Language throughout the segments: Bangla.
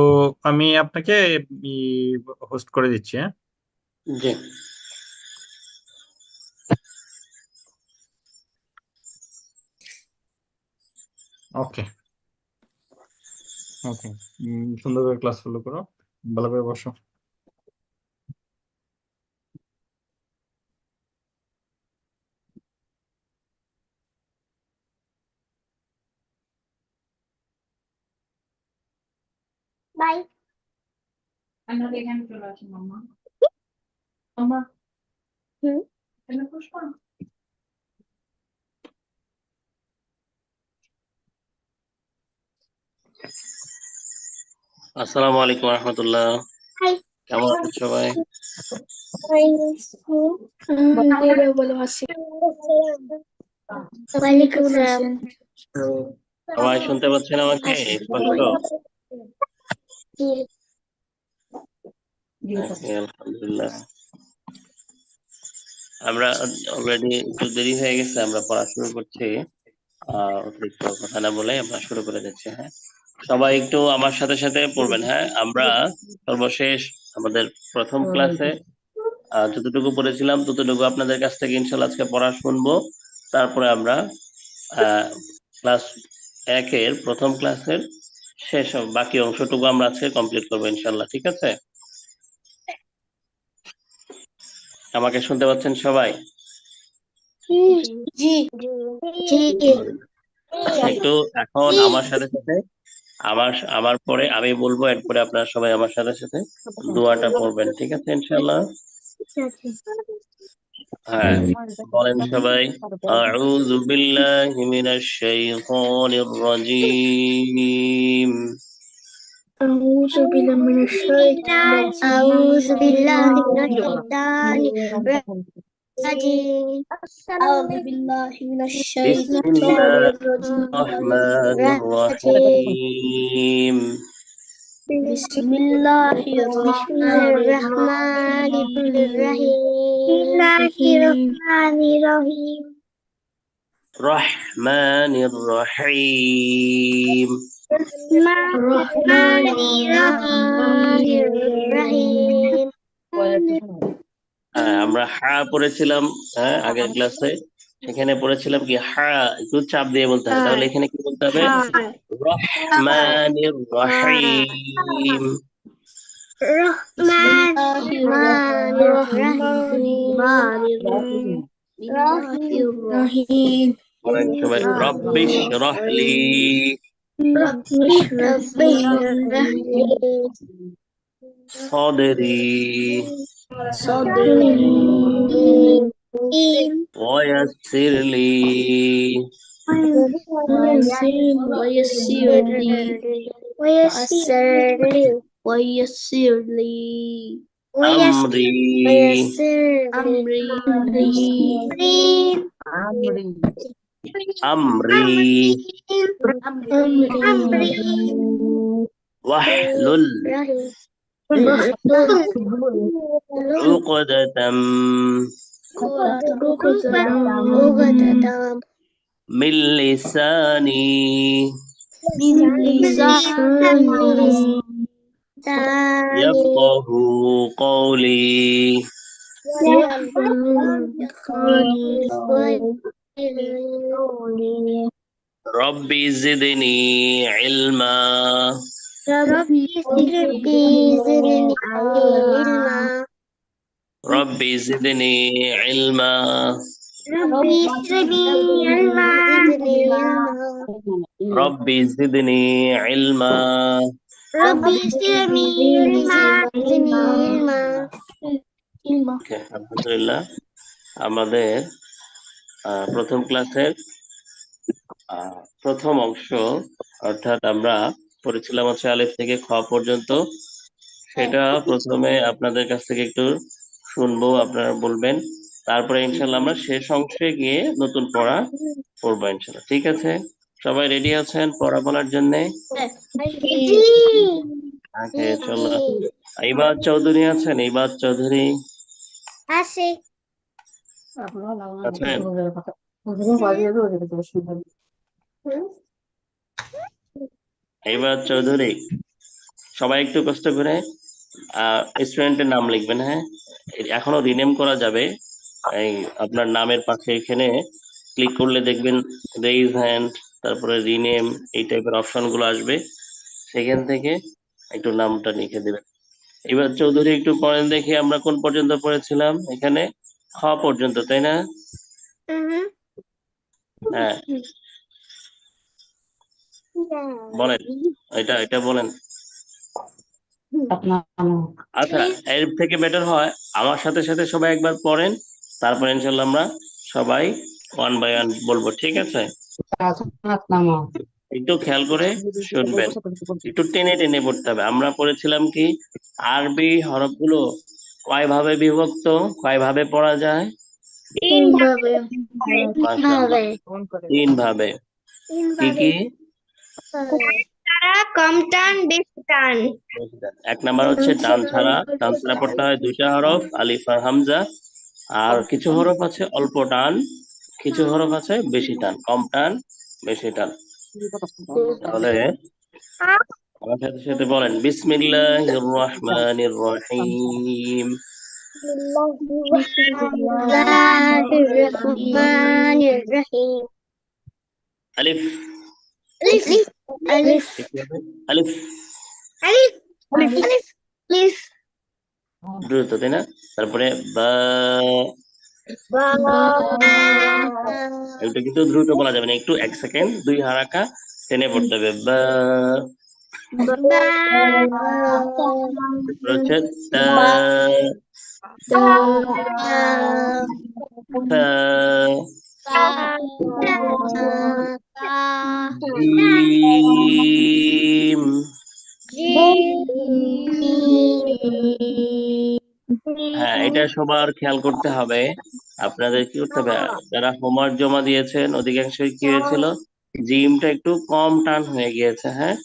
তো আমি আপনাকে হোস্ট করে দিচ্ছি। হ্যাঁ, জি ওকে ওকে। সুন্দর করে ক্লাস ফলো করো, ভালো করে বসো। বাই। আমাদের এখানে চলে আসুন মাম্মা। মাম্মা এখানে পুষ্পা। আসসালামু আলাইকুম রহমতুল্লাহ। হাই। কেমন আছেন সবাই? ভালো আছি। ওয়ালাইকুম আসসালাম। সবাই শুনতে পাচ্ছেন আমাকে স্পষ্ট? আলহামদুলিল্লাহ। আমরা অলরেডি একটু দেরি হয়ে গেছে, আমরা পড়া শুরু করছি। অতিরিক্ত কথা না বলে আমরা শুরু করে দিচ্ছি। হ্যাঁ, সবাই একটু আমার সাথে সাথে পড়বেন। হ্যাঁ, আমরা সর্বশেষ আমাদের প্রথম ক্লাসে যতটুকু পড়েছিলাম ততটুকু আপনাদের কাছ থেকে ইনশাল্লাহ আজকে পড়া শুনবো। তারপরে আমরা ক্লাস 1-এর প্রথম ক্লাসের শেষ বাকি অংশটুকু আমরা আজকে কমপ্লিট করবো ইনশাল্লাহ। ঠিক আছে? আমাকে শুনতে পাচ্ছেন সবাই? জি জি। একটু এখন আমার সাথে সাথে আমার আমার পরে আমি বলবো, এরপরে আপনারা সবাই আমার সাথে সাথে দোয়াটা পড়বেন। ঠিক আছে ইনশাল্লাহ? হ্যাঁ, বলেন সবাই। আউযু বিল্লাহি মিনাশ শাইতানির রাজীম। أعوذ بالله من الشيطان أعوذ بالله من الشيطان الرجيم أعوذ بالله من الشيطان বিসমিল্লাহির الرجيم রহমানির রহিম। بسم الله الرحمن الرحيم রহমানির রহিম। الرحمن الرحيم হ্যাঁ, আমরা হা পড়েছিলাম। হ্যাঁ, আগের ক্লাসে সেখানে পড়েছিলাম কি হা একটু চাপ দিয়ে বলতে হবে, তাহলে এখানে কি বলতে হবে? রহমানির রহিম। الرحيم বলেন সবাই। রব্বিশ রহলি সদরি ওয়াসিরলি ويسر لي আমরি আমরি ওয়াহলুল উকদাতাম মিন লিসানি ইয়াফকাহু কওলি। রব্বি জিদনি ইলমা রব্বি জিদনি ইলমা। রব্বি জিদনি ইলমা। আলহামদুলিল্লাহ। আমাদের প্রথম ক্লাসের প্রথম অংশ, অর্থাৎ আমরা পড়েছিলাম হচ্ছে আলিফ থেকে খ পর্যন্ত। সেটা প্রথমে আপনাদের কাছ থেকে একটু শুনবো, আপনারা বলবেন। তারপরে ইনশাল্লাহ আমরা শেষ অংশে গিয়ে নতুন পড়া পড়বো ইনশাল্লাহ। ঠিক আছে? সবাই রেডি আছেন পড়া বলার জন্য? চলো। ইবাদ চৌধুরী আছেন? ইবাদ চৌধুরী আছেন? ইবাদ চৌধুরী সবাই একটু কষ্ট করে স্টুডেন্টের নাম লিখবেন, হ্যাঁ। এখনো রিনেম করা যাবে। এই আপনার নামের পাশে এখানে ক্লিক করলে দেখবেন রেইজ হ্যান্ড, তারপরে রিনেম, এই টাইপের অপশন গুলো আসবে, সেখান থেকে একটু নামটা লিখে দেবেন। এবার চৌধুরী একটু পড়েন দেখি, আমরা কোন পর্যন্ত পড়েছিলাম? এখানে খ পর্যন্ত, তাই না? হ্যাঁ, বলেন, এটা বলেন। আচ্ছা, এর থেকে বেটার হয় আমার সাথে সাথে সবাই একবার পড়েন, তারপর ইনশাল্লাহ আমরা সবাই ওয়ান বাই ওয়ান বলবো, ঠিক আছে? একটু খেয়াল করে শুনবেন, একটু টেনে টেনে পড়তে হবে। আমরা পড়েছিলাম কি আরবি হরফগুলো কয় ভাবে বিভক্ত, কয় ভাবে পড়া যায়? তিনভাবে মাশাআল্লাহ, তিন ভাবে। কি কি? কম টান, বেশি টান। এক নাম্বার হচ্ছে টান ছাড়া। টান ছাড়া পড়তে হয় দুইটা হরফ, আলিফ আর হামজা। আর কিছু হরফ আছে অল্প টান, কিছু হরফ আছে বেশি টান, কম টান বেশি টান। তাহলে আমার সাথে সাথে বলেন, বিসমিল্লাহির রহমানির রহিম। বিসমিল্লাহিররহমানিররহিম। আলিফ, আলিফ আলিফ আলিফ, আলিফ আলিফ আলিফ। দ্রুত, তাই না? তারপরে বা, বা এটা কিন্তু দ্রুত বলা যাবে না, একটু এক সেকেন্ড দুই হারাকা টেনে পড়তে হবে। বা, তারপরে হচ্ছে তা, তা, জিম। হ্যাঁ, এটা সবার খেয়াল করতে হবে। আপনাদের কি করতে হবে, যারা হোমওয়ার্ক জমা দিয়েছেন অধিকাংশই কি হয়েছিল, জিমটা একটু কম টান হয়ে গিয়েছে, হ্যাঁ।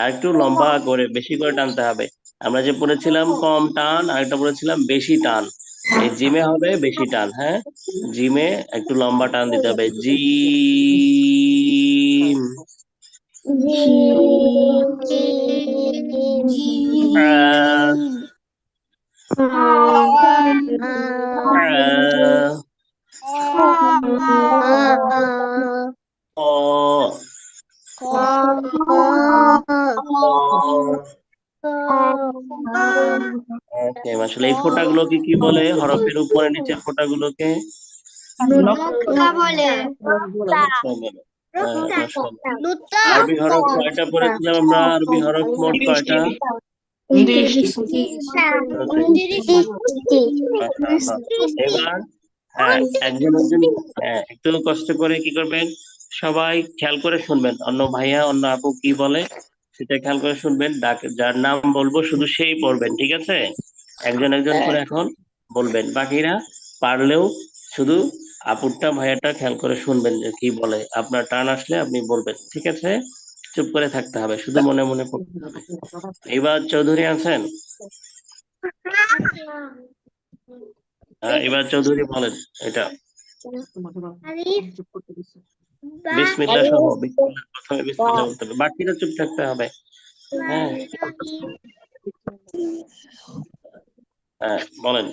আর একটু লম্বা করে বেশি করে টানতে হবে। আমরা যে পড়েছিলাম কম টান, আর একটা পড়েছিলাম বেশি টান। এই জিমে হবে বেশি টান, হ্যাঁ। জিমে একটু লম্বা টান দিতে হবে, জিম। আহ, আহ, ও, ওকে, আসলে এই ফোঁটাগুলোকে কি বলে, হরফের উপরে নিচের ফোঁটাগুলোকে? আরবি হরফ কয়টা পড়েছিলাম আমরা? আরবি হরফ মোট কয়টা? এবার হ্যাঁ, একজন একজন একটু কষ্ট করে কি করবেন, সবাই খেয়াল করে শুনবেন, অন্য ভাইয়া অন্য আপু কি বলে সেটা খেয়াল করে শুনবেন। যার নাম বলবো শুধু সেই পড়বেন, ঠিক আছে? একজন একজন করে এখন বলবেন, বাকিরা পারলেও শুধু আপুরটা ভাইয়াটা খেয়াল করে শুনবেন যে কি বলে। আপনার টার্ন আসলে আপনি বলবেন, ঠিক আছে? চুপ করে থাকতে হবে, শুধু মনে মনে পড়তে হবে। এবার চৌধুরী আছেন? এবার চৌধুরী বলেন এটা। বিসমিল্লাহ সহ, বিসমিল্লাহ প্রথমে বিসমিল্লাহ বলতে হবে, বাকিরা চুপ থাকতে হবে। হ্যাঁ, হ্যাঁ বলেন।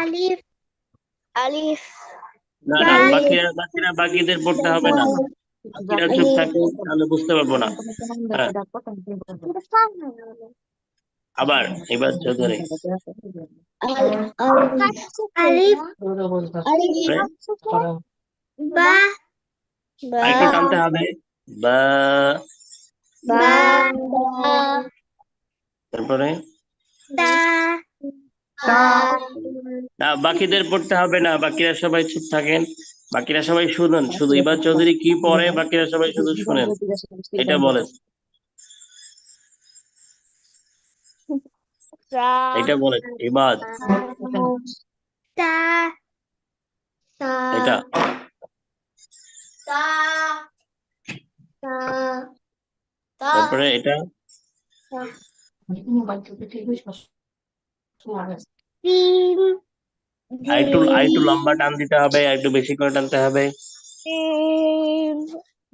আলিফ আলিফ না না, বাকিরা বাকিদের পড়তে হবে না, বাকিরা চুপ থাকে তাহলে বুঝতে পারবো না। হ্যাঁ, আবার এবার চৌধুরী। আলিফ বা আরেকটু টানতে হবে, বা, তারপরে না, বাকিদের পড়তে হবে না, বাকিরা সবাই চুপ থাকেন, বাকিরা সবাই শুনুন শুধু। এবার চৌধুরী কি পড়ে বাকিরা সবাই শুধু শুনেন, এটা বলেন, এটা বলেন। এবার এটা তারপরে এটা আরেকটু লম্বা টান দিতে হবে, একটু বেশি করে টানতে হবে।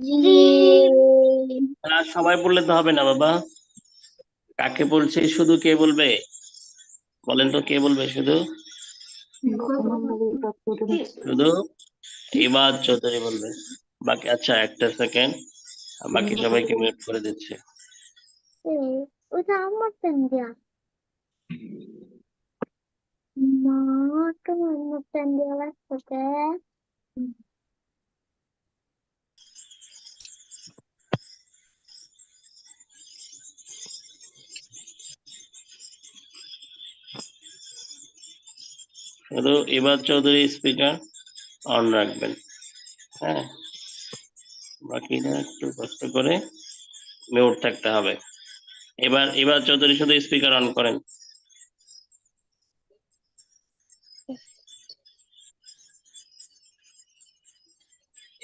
জিম আর সবাই বললে তো হবে না বাবা, কাকে বলছে শুধু কে বলবে বলেন তো, কে বলবে শুধু? শুধু ইবাদ চৌধুরী বলবে। বাকি আচ্ছা একটা সেকেন্ড, বাকি সবাইকে মিউট করে দিচ্ছে। ওটা আমার পেন দিয়া মা তোমার আমার পেন দিয়া লাগছে শুধু ইবাদ চৌধুরী স্পিকার অন রাখবেন, হ্যাঁ, বাকিরা একটু কষ্ট করে মিউট থাকতে হবে। এবার ইবাদ চৌধুরী শুধু স্পিকার অন করেন।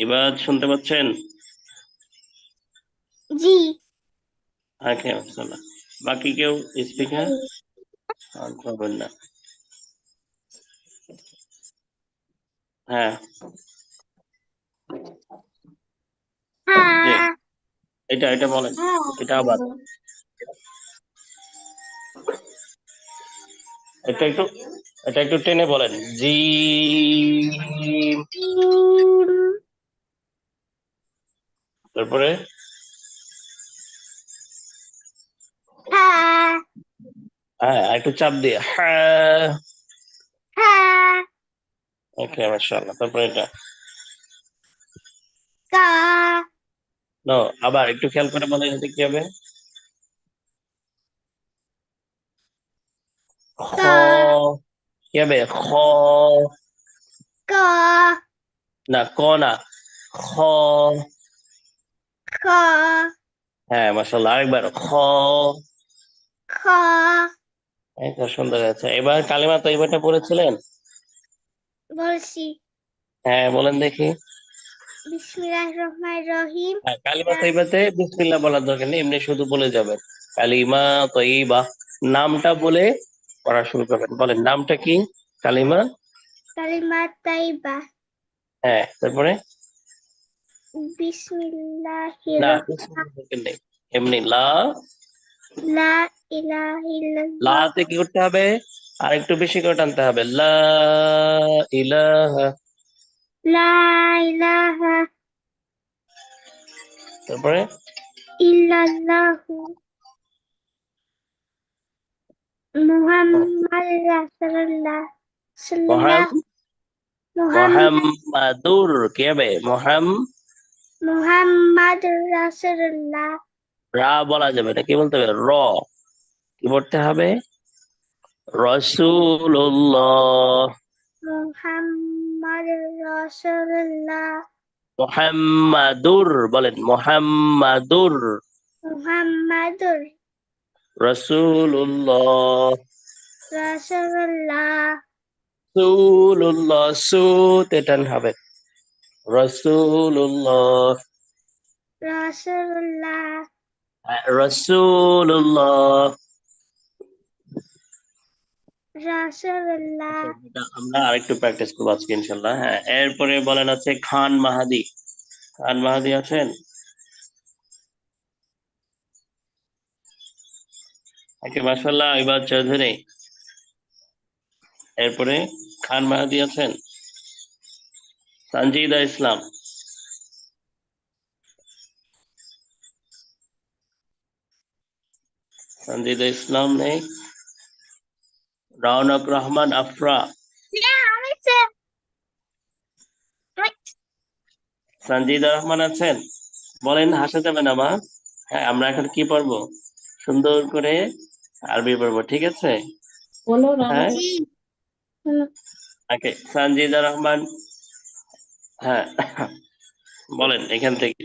এবার শুনতে পাচ্ছেন? জি ওকে, বাকি কেউ স্পিকার অন করবেন না। হ্যাঁ জি, হ্যাঁ এটা বলেন, এটা আবার এটা একটু টেনে বলেন, জি। জিম তারপরে হ্যাঁ হ্যাঁ একটু চাপ দিয়ে হ্যাঁ। হ্যাঁ ওকে মাশাআল্লাহ। তারপরে এটা কা নো, আবার একটু খেয়াল করে বলেন এতে কি হবে। খ কা কি হবে? খ কা না, ক না, খ। কা হ্যাঁ মাশাআল্লাহ, আরেকবার খ। খা এই তো সুন্দর আছে। এবার কালিমা তৈবাটা পড়েছিলেন? বলছি হ্যাঁ বলেন দেখি। বিসমিল্লাহির রহমানির রহিম হ্যাঁ, কালিমা তৈবাতে বিসমিল্লাহ বলার দরকার নেই, এমনি শুধু বলে যাবেন কালিমা তৈবা, নামটা বলে পড়া শুরু করবেন। বলেন নামটা কি? কালিমা। কালিমাত তাইবা হ্যাঁ তারপরে বিসমিল্লাহির না, রহমানির বিসমিল্লাহ দরকার নেই, এমনি লা। লা ইলাহা ইল্লাল্লাহ লাতে কি করতে হবে? আর একটু বেশি করে টানতে হবে, লা ইলাহা। লা ইলাহা তারপরে ইল্লাল্লাহু মুহাম্মাদ রাসূলুল্লাহ মহাম সাল্লাল্লাহু মুহাম্মদ মোহাম্মাদুর কি হবে? মুহাম্মাদ রাসূলুল্লাহ রা বলা যাবে না, কি বলতে হবে? র। কি পড়তে হবে? রসুল্লাহ। মুহাম্মাদ রাসূলুল্লাহ মোহাম্মাদুর বলেন, মোহাম্মাদুর মুহাম্মাদুর রসুল্লাহ। রাসূলুল্লাহ রসুল্লাহ সুতে টান হবে, রসুল্লাহ। রাসূলুল্লাহ রসুল্লাহ। রাসূলুল্লাহ এটা আমরা আরেকটু প্র্যাকটিস করবো আজকে ইনশাল্লাহ। হ্যাঁ এরপরে বলেন আছে খান মাহাদি। খান মাহাদি আছেন? ওকে মাশাআল্লাহ, ইবাদ চৌধুরী। এরপরে খান মাহাদি আছেন? সঞ্জিদা ইসলাম। সঞ্জিদা ইসলাম নেই। রওনক রহমান আফরা। সঞ্জিদা রহমান আছেন? বলেন, হাসা যাবে না মা। হ্যাঁ আমরা এখন কি পড়বো? সুন্দর করে আরবি পড়বো, ঠিক আছে? হ্যাঁ জি ওকে, সঞ্জিদা রহমান। হ্যাঁ বলেন এখান থেকে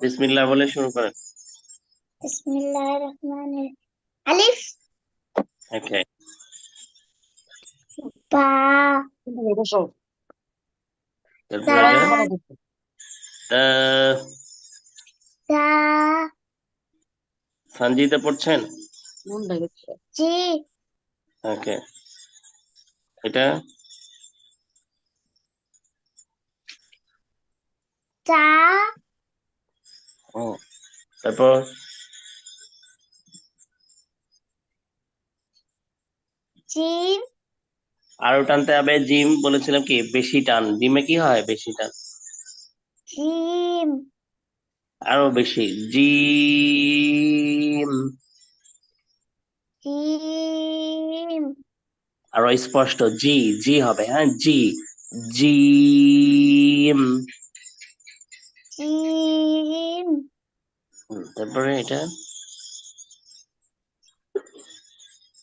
বিসমিল্লাহ বলে শুরু করেন। বিসমিল্লাহির রহমানির আলিফ ওকে বা তারপরে এটা তা, দা সঞ্জিদা পড়ছেন? জি ওকে এটা তা ও, তারপর জিম আরো টানতে হবে। জিম বলেছিলাম কি বেশি টান, জিমে কি হয় বেশি টান, জিম আরো বেশি জিম, জিম আরো স্পষ্ট জি, জি হবে, হ্যাঁ জি, জিম। জিম তারপরে এটা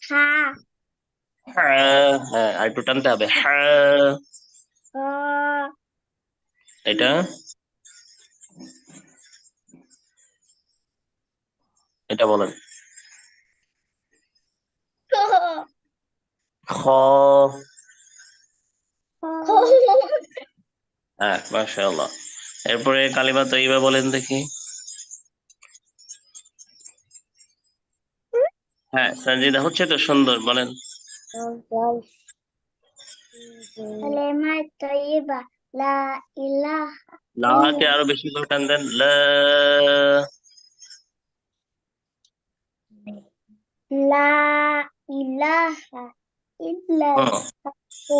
হা হ্যাঁ, হ্যাঁ আর একটু টানতে হবে, হ্যাঁ। হ এটা এটা বলেন, খ। হ্যাঁ মাশাআল্লাহ। এরপরে কালিমা তৈয়বা বলেন দেখি। হ্যাঁ সঞ্জিদা হচ্ছে তো, সুন্দর বলেন। কালেমা তৈয়বা লা ইলাহা লাতে ইল্লা আরো বেশি করে টান দেন, লা। লা ইলাহা ইল্লাল্লাহু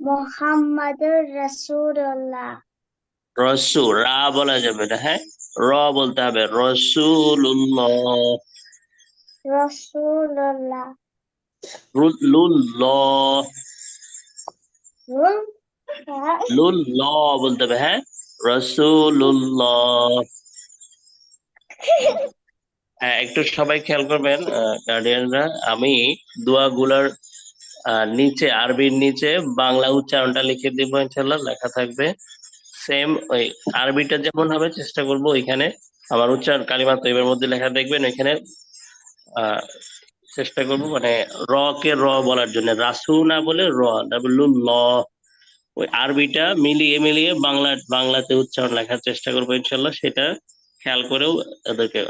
মুহাম্মাদুর রাসূলুল্লাহ রসু, রা বলা যাবে না, হ্যাঁ র বলতে হবে, রসুল্লাহ। রাসূলুল্লাহ লুল্লাহ, রুল লুল্লাহ বলতে হবে, হ্যাঁ রসুল্লাহ। হ্যাঁ একটু সবাই খেয়াল করবেন গার্ডিয়ানরা, আমি দোয়াগুলার নিচে, আরবির নিচে বাংলা উচ্চারণটা লিখে দিব, ইনশাল্লাহ লেখা থাকবে সেম। ওই আরবিটা যেমন হবে চেষ্টা করব ওইখানে আমার উচ্চারণ কালিমা তৈয়বার মধ্যে লেখা দেখবেন, ওইখানে আহ চেষ্টা করব মানে র কে র বলার জন্য, রাসু না বলে র, তারপর ল। ওই আরবিটা মিলিয়ে মিলিয়ে বাংলাতে উচ্চারণ লেখার চেষ্টা করবো ইনশাল্লাহ, সেটা খেয়াল করেও তাদেরকে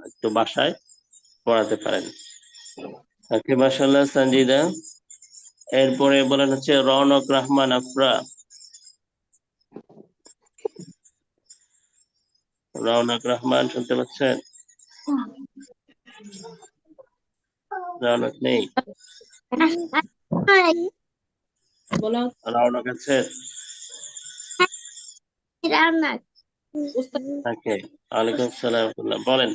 একটু বাসায় পড়াতে পারেন। ওকে মাশাআল্লাহ সঞ্জিদা। এরপরে বলেন হচ্ছে রওনক রহমান আফরা। রওনক রহমান শুনতে পাচ্ছেন? রওনক নেই, রওনক আছে? রানাত ওকে, ওয়ালাইকুম আসসালাম রাহমাতুল্লাহ। বলেন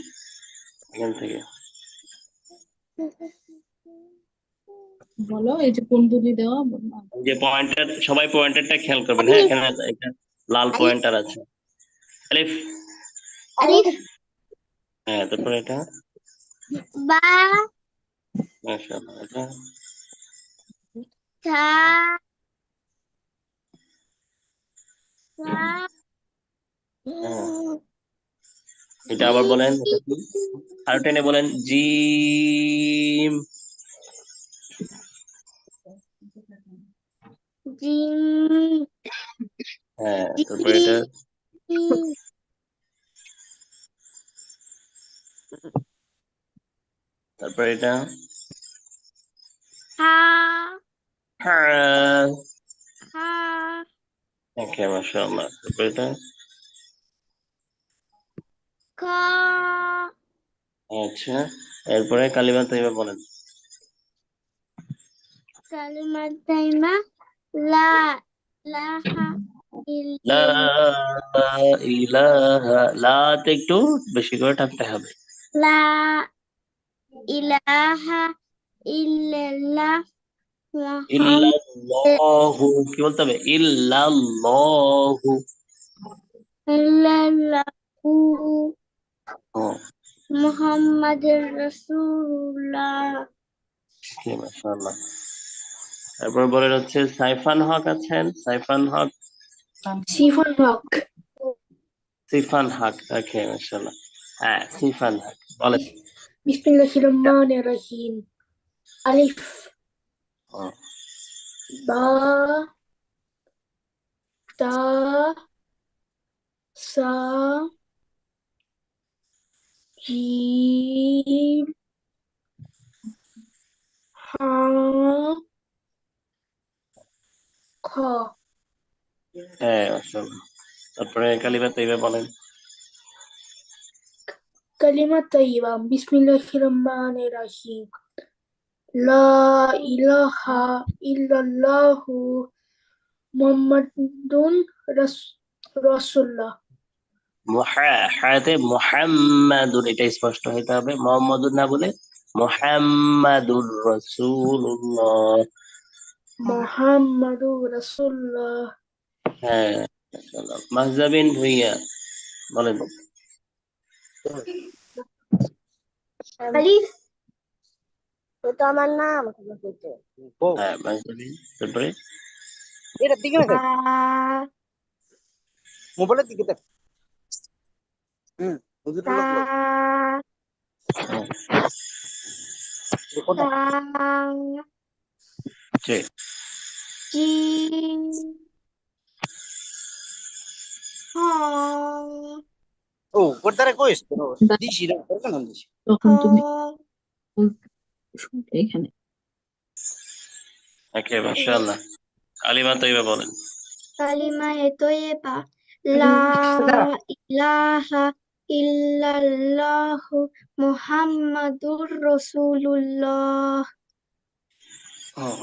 এখান থেকে। বলো, এই যে কুণ্ডলি দেওয়া এই যে পয়েন্টার, সবাই পয়েন্টারটা খেয়াল করবেন, হ্যাঁ এখানে একটা লাল পয়েন্টার আছে, আলিফ। আলিফ হ্যাঁ তারপরে এটা বা মাশাআল্লাহ, এটা তা সা হ্যাঁ, এটা আবার বলেন, এটা কি? আর টেনে বলেন জিম। জিম হ্যাঁ তারপরে এটা জিম তারপরে এটা হা হ্যাঁ। হা ওকে মাশাআল্লাহ। তারপরে এটা ক আচ্ছা, এরপরে কালিমা তৈয়বা বলেন। কালিমাত তাইমা লা ইলাহা লা ইল্লাল্লাহ ইলাহা, লাতে একটু বেশি করে টানতে হবে। লা ইলাহা ইল্লাল্লাহ মুহাম্মাদ ইল্লাল্লাহু, কি বলতে হবে? ইল্লাল্লাহু। ইল্লাল্লাহু ও, মুহাম্মাদুর রাসূলুল্লাহ ওকে মাশাআল্লাহ। তারপর বলেন হচ্ছে সাইফান হক আছেন, সাইফান হক, শিফন হক। সিফান হক। ওকে মাশাআল্লাহ। হ্যাঁ সিফান হক বলেন। বিসমিল্লাহির রহমানির রহিম। আলিফ, ও, বা, তা, সা, জিম, হা, খ। হ্যাঁ মাশাআল্লাহ। তারপরে কালিমা তৈয়বা বলেন। كلمة طيبة بسم الله الرحمن الرحيم لا إله إلا الله محمد رسول الله হাতে মুহাম্মাদুর, এটা স্পষ্ট হতে হবে, মোহাম্মদুর না বলে মুহাম্মাদুর রাসূলুল্লাহ। محمد رسول الله হ্যাঁ, মাশাআল্লাহ। মাহজাবিন ভুইয়া বলেন। আলিফ তো আমার নাম হ্যাঁ, মাহজাবিন, তারপরে এটার দিকে না বা মোবাইলের দিকে দেখ। হুজুরের লোক লোক। কোথায়? ঠিক। জিম হ ও কোথায় কইস দিছি রে কেন দিছি তখন তুমি হ এখানে ওকে, মাশাআল্লাহ। কালিমা তৈবা বলেন। কালিমায়ে তয়্যিবা লা ইলাহা ইল্লাল্লাহু মুহাম্মাদুর রাসূলুল্লাহ।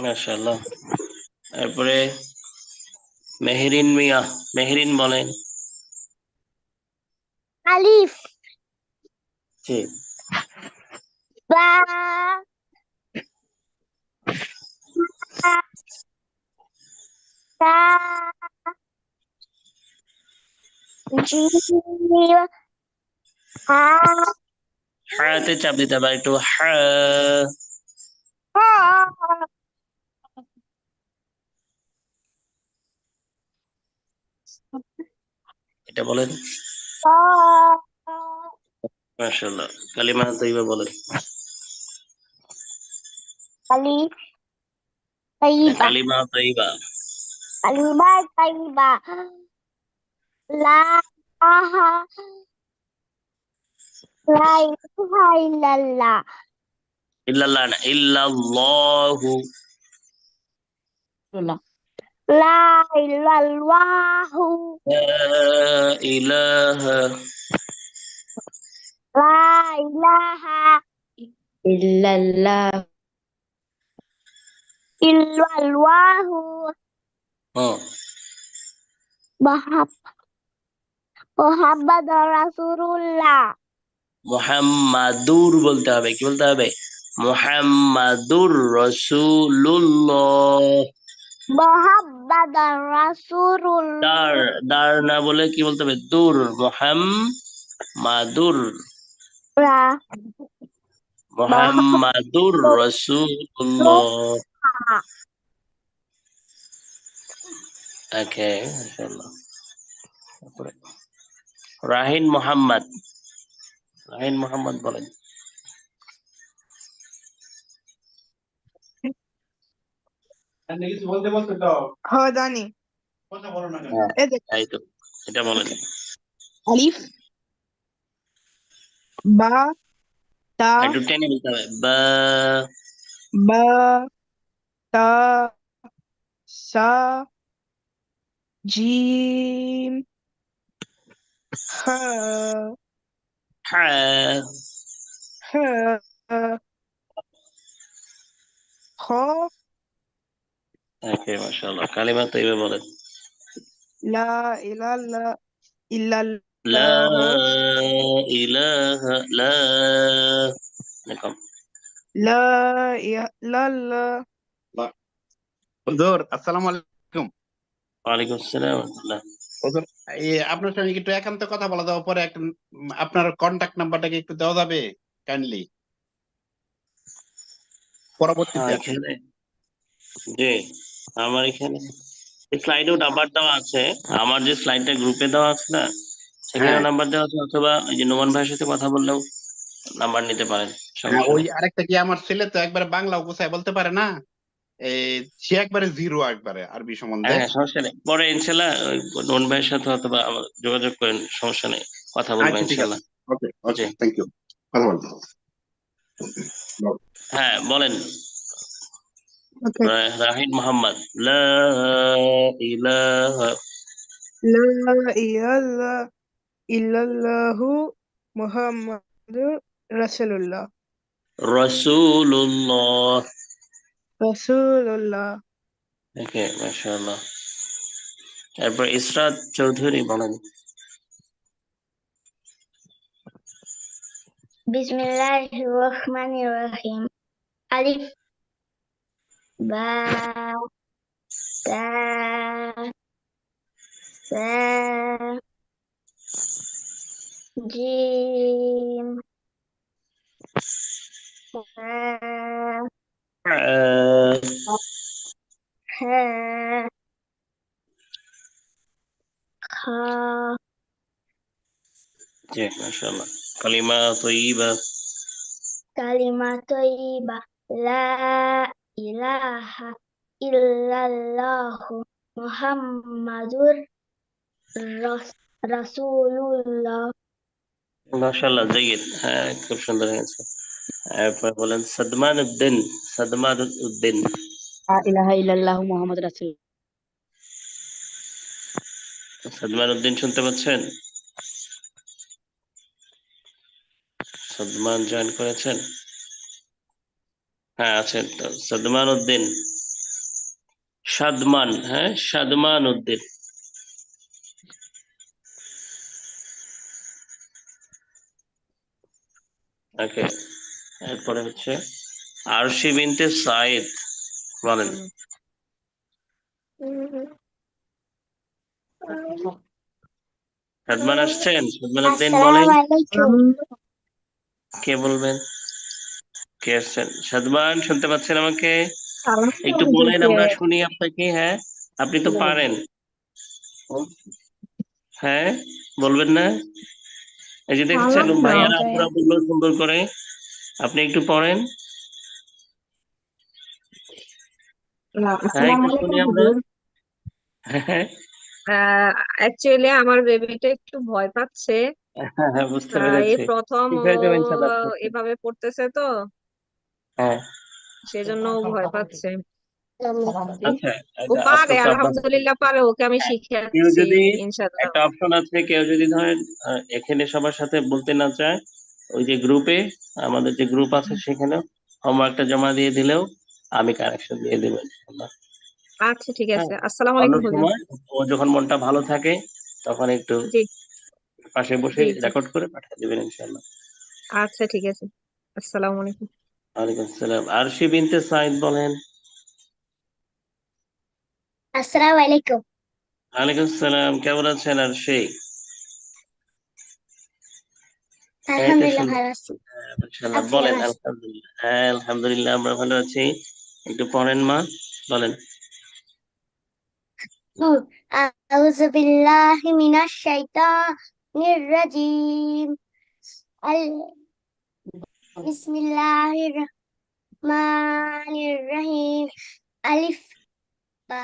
মাশাআল্লাহ। তারপরে মেহরিন মিয়া, মেহরিন বলেন। আলিফ জি। বা তা জিম হা হাতে চাপ দিতে হবে একটু, হা। এটা বলেন। মাশাআল্লাহ। কালিমা তৈবা বলেন। আলিফ তাইবা কালিমা তৈবা। কালিমা তাইবা লা ইলাহা ইল্লাল্লাহ ইল্লাল্লাহ না, ইল্লাল্লাহু। লা ইল্লাল্লাহু লা ইলাহা লা ইলাহা ইল্লাল্লাহ ইল্লাল্লাহু মুহাম্মাদুর রাসূলুল্লাহ। মুহাম্মাদুর বলতে হবে, কি বলতে হবে? মুহাম্মাদুর রাসূলুল্লাহ। মুহাম্মাদুর রাসূলুল্লাহ। দার, দার না বলে কি বলতে হবে? দুর। মুহাম্মাদুর, মুহাম্মাদুর রাসূলুল্লাহ। ওকে, মাশাআল্লাহ। তারপরে রাহিন মোহাম্মদ, রাহিন মোহাম্মদ বলেন। হ্যাঁ জানি। এই যে এই তো, এটা বলেন। আলিফ বা তা একটু টেনে বলতে হবে। বা বা তা সা জিম হা হা। হা খ ওকে, মাশাআল্লাহ। কালিমা তৈবা বলেন। লা ইলাহা লা ইল্লাল্লাহু ইলাহা দেখুন। লা ইলাহা হুজুর আসসালামু আলাইকুম। ওয়ালাইকুম আসসালাম ওয়া রাহমাতুল্লাহ। হুজুর, আপনার সঙ্গে একটু একান্ত কথা বলা যাওয়ার পরে আপনার কন্টাক্ট নাম্বারটাকে একটু দেওয়া যাবে কাইন্ডলি পরবর্তীতে? এখানে জি, আমার এখানে স্লাইডেও নাম্বার দেওয়া আছে। আমার যে স্লাইডটা গ্রুপে দেওয়া আছে না, সেখানে হ্যাঁ, নাম্বার দেওয়া আছে, অথবা এই যে নোমান ভাইয়ের সাথে কথা বললেও নাম্বার নিতে পারেন, সমস্যা ওই নেই। আরেকটা কি, আমার ছেলে তো একবারে বাংলা গোছায় বলতে পারে না, এই সে একবারে জিরো একবারে আরবি সম্বন্ধে। হ্যাঁ, সমস্যা নেই। পরে ইনশাল্লাহ ওই নোমান ভাইয়ের সাথে অথবা যোগাযোগ করেন, সমস্যা নেই, কথা বলবো আচ্ছা ঠিক আছে, ইনশাল্লাহ। ওকে ওকে, জি, থ্যাংক ইউ। কথা বলবো। হ্যাঁ বলেন। ওকে রাহিন মোহাম্মদ। লা ইলাহা লা ইলাহা ইল্লাল্লাহু মুহাম্মাদ রাসূলুল্লাহ রাসূলুল্লাহ। রাসূলুল্লাহ ওকে, মাশাআল্লাহ। তারপর ইসরাত চৌধুরী বলেন। বিসমিল্লাহিররহমানিররহিম। আলিফ বা তা সা জিম সা হা খা জি, মাশাআল্লাহ। কালিমা তয়্যিবা। কালিমা তয়্যিবা লা ইলাহা ইল্লাল্লাহু মুহাম্মাদুর রাসূলুল্লাহ। মাশাআল্লাহ, জাইদ। হ্যাঁ, খুব সুন্দর হয়েছে। এরপর বলেন সাদমান উদ্দিন। সাদমান উদ্দিন। লা ইলাহা ইল্লাল্লাহু মুহাম্মাদুর রাসূল। সাদমান উদ্দিন শুনতে পাচ্ছেন? সাদমান জয়েন করেছেন? হ্যাঁ, আছেন তো। সাদমান উদ্দিন। সাদমান, হ্যাঁ, সাদমান উদ্দিন। ওকে। এরপরে হচ্ছে আরশি বিনতে সাইদ বলেন। সাদমান আসছেন? সাদমান উদ্দিন বলেন। আসসালামু আলাইকুম। কে বলবেন? কে আসছেন? সাদমান শুনতে পাচ্ছেন আমাকে? একটু বলেন, আমরা শুনি আপনাকে। হ্যাঁ, আপনি তো পারেন। হ্যাঁ, বলবেন না? এই যে দেখছেন ভাইয়ারা আপুরা বললো সুন্দর করে, আপনি একটু পড়েন। হ্যাঁ, একটু শুনি আমরা। হ্যাঁ, অ্যাকচুয়ালি আমার বেবিটা একটু ভয় পাচ্ছে। হ্যাঁ, হ্যাঁ, বুঝতে এই পেরেছি। প্রথম ঠিক ও হয়ে যাবে ইনশাআল্লাহ আস্তে আস্তে। এভাবে পড়তেছে তো, হ্যাঁ, সেজন্য ও ভয় পাচ্ছে। আচ্ছা, ও এটা আস্তে পারে, আস্তে অভ্যাস করতে আলহামদুলিল্লাহ হবে। পারে, ওকে আমি হ্যাঁ, কেউ শিখাচ্ছি যদি ইনশাআল্লাহ। একটা অপশন আছে, কেউ যদি ধরেন এখানে সবার সাথে বলতে না চায়, ওই যে গ্রুপে, আমাদের যে গ্রুপ আছে সেখানে হোমওয়ার্কটা জমা দিয়ে দিলেও আমি কারেকশন দিয়ে দেবো ইনশাআল্লাহ। আচ্ছা, ঠিক হ্যাঁ, আছে। আসসালামু অন্য আলাইকুম হুজুর। সময় ও যখন মনটা ভালো থাকে তখন একটু জি পাশে বসে জি জি, রেকর্ড করে পাঠিয়ে দিবেন ইনশাআল্লাহ। আচ্ছা ঠিক আছে। আসসালামু আলাইকুম। ওয়ালাইকুম আসসালাম। আরশি বিনতে সাইদ বলেন। আসসালামু আলাইকুম। ওয়ালাইকুম আসসালাম। কেমন আছেন আরশি? এই তো আলহামদুলিল্লাহ সুন্দর। ভালো আছি। মাশাআল্লাহ, আপনি বলেন কেমন আছেন? আলহামদুলিল্লাহ। হ্যাঁ, আলহামদুলিল্লাহ আমরা ভালো আছি। একটু পড়েন মা, বলেন। আউযু বিল্লাহি মিনাশ শাইতানির রাজিম। আল বিসমিল্লাহির রহমানির রহিম। আলিফ বা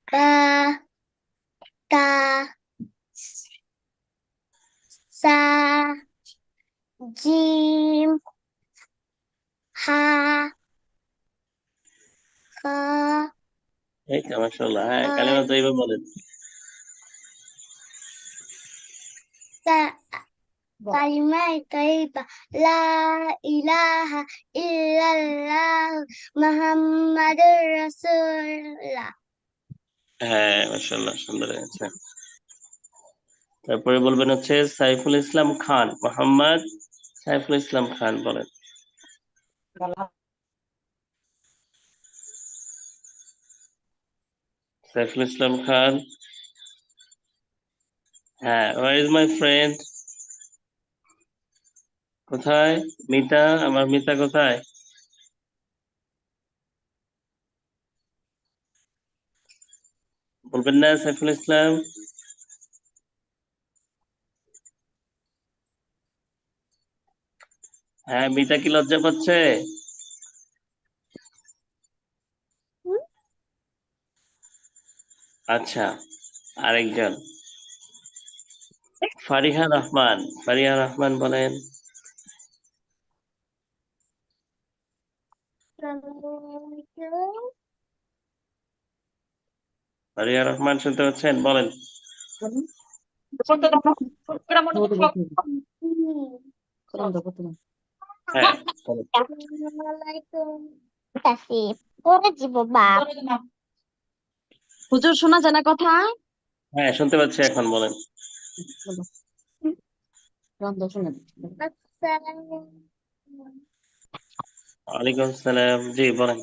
বা তা সা জিম হা খা এই তো মাশাআল্লাহ। হ্যাঁ, কালিমা তয়্যিবা বলেন। কালিমা তয়্যিবা লা ইলাহা ইল্লাল্লাহ মুহাম্মাদুর রাসূলুল্লাহ। হ্যাঁ, মাশাআল্লাহ, সুন্দর হয়েছে। তারপরে বলবেন হচ্ছে সাইফুল ইসলাম খান, মোহাম্মদ সাইফুল ইসলাম খান বলেন। সাইফুল ইসলাম খান। হ্যাঁ, ওয়ার ইজ মাই ফ্রেন্ড? কোথায় মিতা? আমার মিতা কোথায়? বলবেন না সাইফুল ইসলাম? হ্যাঁ, মিতা কি লজ্জা পাচ্ছে? আচ্ছা, আরেকজন ফারিহা রহমান। ফারিহা রহমান বলেন। ফারিহা রহমান শুনতে পাচ্ছেন? বলেন। কোরআন দেখো তুমি। হ্যাঁ বলেন। আসসালামালাইকুম তাসি পরে দিব বাপ হুজুর শোনা যায় না কথা? হ্যাঁ শুনতে পাচ্ছি এখন, বলেন। বলো। কোরআন দেখো শোনা আসসালামু ওয়ালাইকুম আসসালাম, জি বলেন।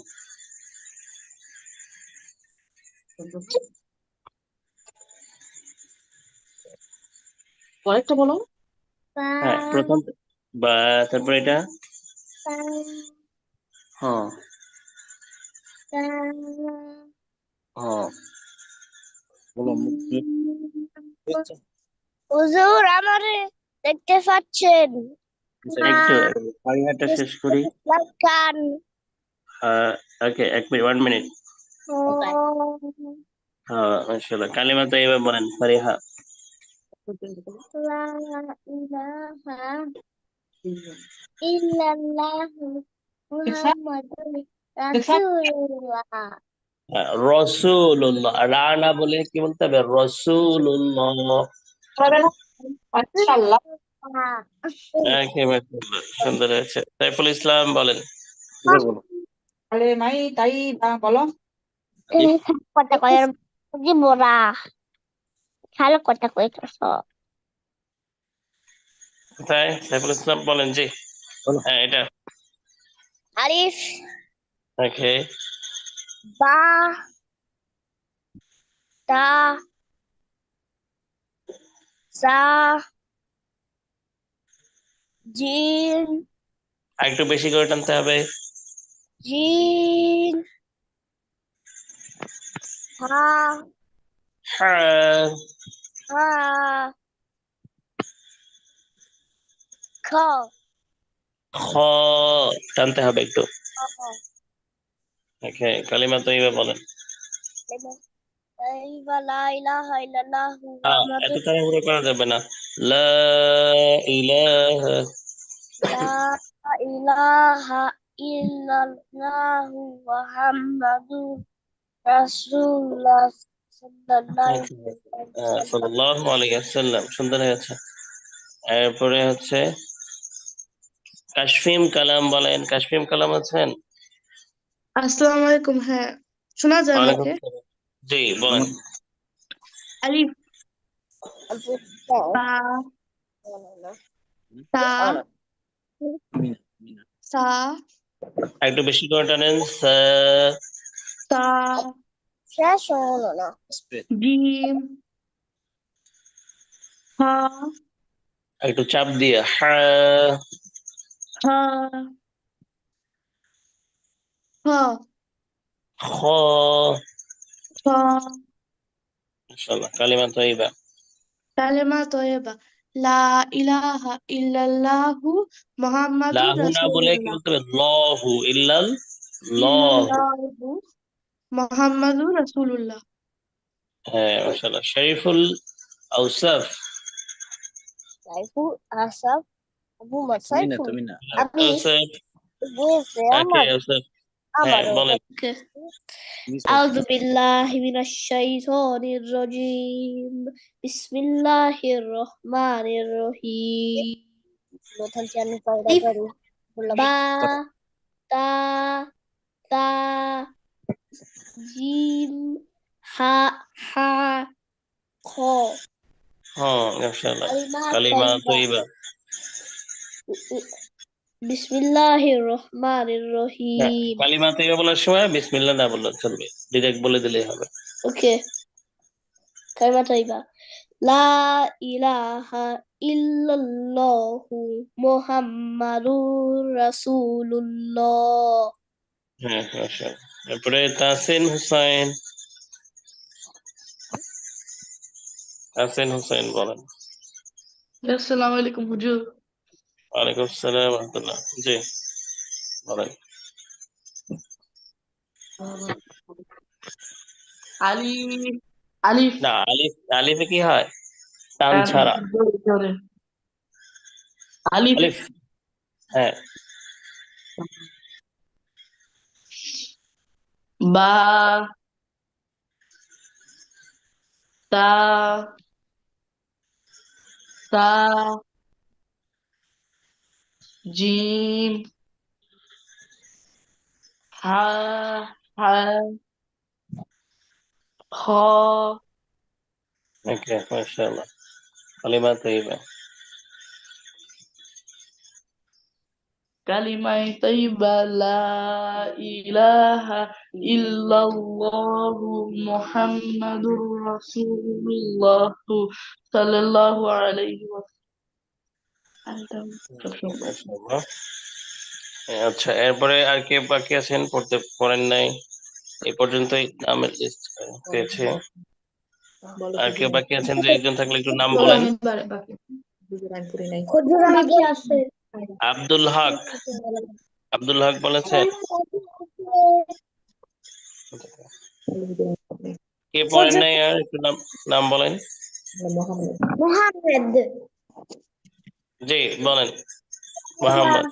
পরেরটা বলো। হ্যাঁ প্রথম বা, তারপর এটা হ্যাঁ হ্যাঁ বলো। হুজুর আমারে দেখতে পাচ্ছেন একটু পারিহাটা শেষ করি। কান ওকে, 1 মিনিট, 1 মিনিট। হ্যাঁ মাশাআল্লাহ, কালিমা তাইয়্যিবা বলেন, ফারিহা। লা ইলাহা ইল্লাল্লাহু মুহাম্মাদুর রাসূলুল্লাহ রসুল্লাহ, রানা বলে কি বলতে হবে? রসুল্লাহ। মাশাআল্লাহ, সুন্দর হয়েছে। সাইফুল ইসলাম বলেন। বলো। কথা কয় জীবরা ভালো কথা কইতেছ কোথায়? সাইফুল ইসলাম বলেন, জি। হ্যাঁ এটা। আরিফ ওকে। বা তা সা জিন একটু বেশি করে টানতে হবে। জিন হা হ্যাঁ হা খ খ টানতে হবে একটু। ওকে, কালিমা তাইয়্যিবা বলেন। লা ইলাহা ইল্লাল্লাহু এত মুহাম্মাদুর তাড়াহুড়ো করা যাবে না। লা ইলাহা। লা ইলাহা ইল্লাল্লাহু মুহাম্মাদুর রাসূলুল্লাহ সাল্লাল্লাহু আলাইহি ওয়াসাল্লাম, সুন্দর হয়েছে। এরপরে হচ্ছে কাশফিম কালাম বলেন। কাশফিম কালাম আছেন? আসসালামু আলাইকুম। হ্যাঁ, শোনা যায় ওয়ালাইকুম আমাকে? আসসালাম, জি বলেন। আলিফ বা তা সা একটু বেশি করে টানেন। তা শেষ হলো না জিম হা একটু চাপ দিয়ে হ্যাঁ। হা হা খ। ফা ইনশাআল্লাহ, কালিমা তাইয়্যিবা। কালেমা তয়্যেবা লা ইলাহা ইল্লাল্লাহু মুহাম্মাদুর লাহু না বলে কি রাসূলুল্লাহ বলতে হবে? লহু, ইল্লাল লহু। ইল্লাল্লাহু মুহাম্মাদুর রাসূলুল্লাহ। হ্যাঁ মাশাআল্লাহ। শরীফুল আউসাফ। সাইফুল আসাফ আবু মাসাইফুল আমি আউসাফ, বুঝেছে ওকে আউসাফ, হ্যাঁ আমারও বলেন। أعوذ بالله من الشيطان الرجيم بسم الله الرحمن الرحيم ألف با تا تا جيم ها ها خ হ্যাঁ মাশাআল্লাহ, كلمات কালিমা طيبة তাইয়্যিবা। بسم الله الرحمن হ্যাঁ, الرحيم কালিমা তাইয়্যিবা বলার সময় বিসমিল্লাহ না বললে চলবে, ডিরেক্ট বলে দিলেই হবে। Okay كلمة طيبة لا إله إلا الله محمد رسول الله হ্যাঁ মাশাআল্লাহ। তারপরে তাসিন হুসাইন। তাসিন হুসাইন বলেন। আসসালামু আলাইকুম হুজুর। ওয়ালাইকুম আসসালাম ওয়া রাহমাতুল্লাহ, জি বলেন। আলিফ আলিফ না, আলিফ, আলিফে কি হয়? টান ছাড়া। আলিফ আলিফ, হ্যাঁ। বা তা সা জিম হা হা খ ওকে, মাশাআল্লাহ। কালিমা তৈবা। কালিমায়ে তাইয়্যিবা লা ইলাহা ইল্লাল্লাহু মুহাম্মাদুর রাসূলুল্লাহ সাল্লাল্লাহু আলাইহি ওয়াসাল্লাম। মাশাআল্লাহ। আচ্ছা, এরপরে আর কে বাকি আছেন পড়তে পড়েন নাই? এই পর্যন্তই নামের লিস্ট পেয়েছে। আর কেউ বাকি আছেন? যে একজন থাকলে একটু নাম বলেন। হুজুর বাকি আছে আব্দুল হক, আব্দুল হক বলেছেন। কে পড়েন নাই আর একটু নাম নাম বলেন। মুহাম্মদ জি বলেন। মোহাম্মদ।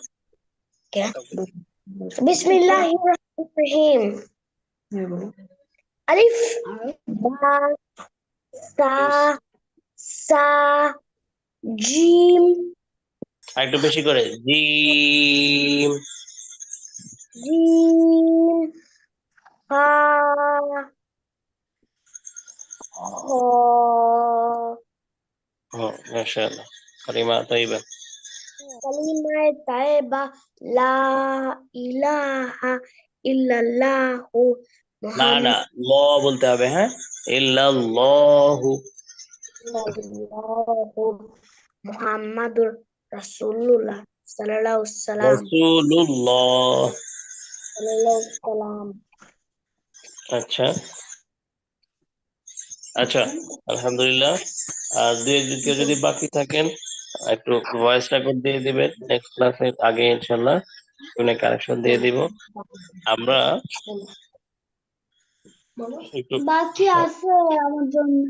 বিসমিল্লাহির রহমানির রহিম আলিফ বা সা সা জিম আর একটু বেশি করে জিম। জিম হা খ মাশাআল্লাহ। কালিমা তৈবা। কালিমায়ে তাইবা লা ইলাহা ইল্লাল্লাহু না না, ল বলতে হবে। হ্যাঁ, ইল্লাল্লাহু। মুহাম্মাদুর রাসূলুল্লাহ সাল্লাল্লাহু রাসূলুল্লাহ। সাল্লাম। আচ্ছা আচ্ছা, আলহামদুলিল্লাহ। আর দুই একজন কেউ যদি বাকি থাকেন একটু ভয়েস রেকর্ড দিয়ে দিবেন নেক্সট ক্লাসের আগে, ইনশাল্লাহ শুনে কারেকশন দিয়ে দিব আমরা। একটু বাকি আছে আমার জন্য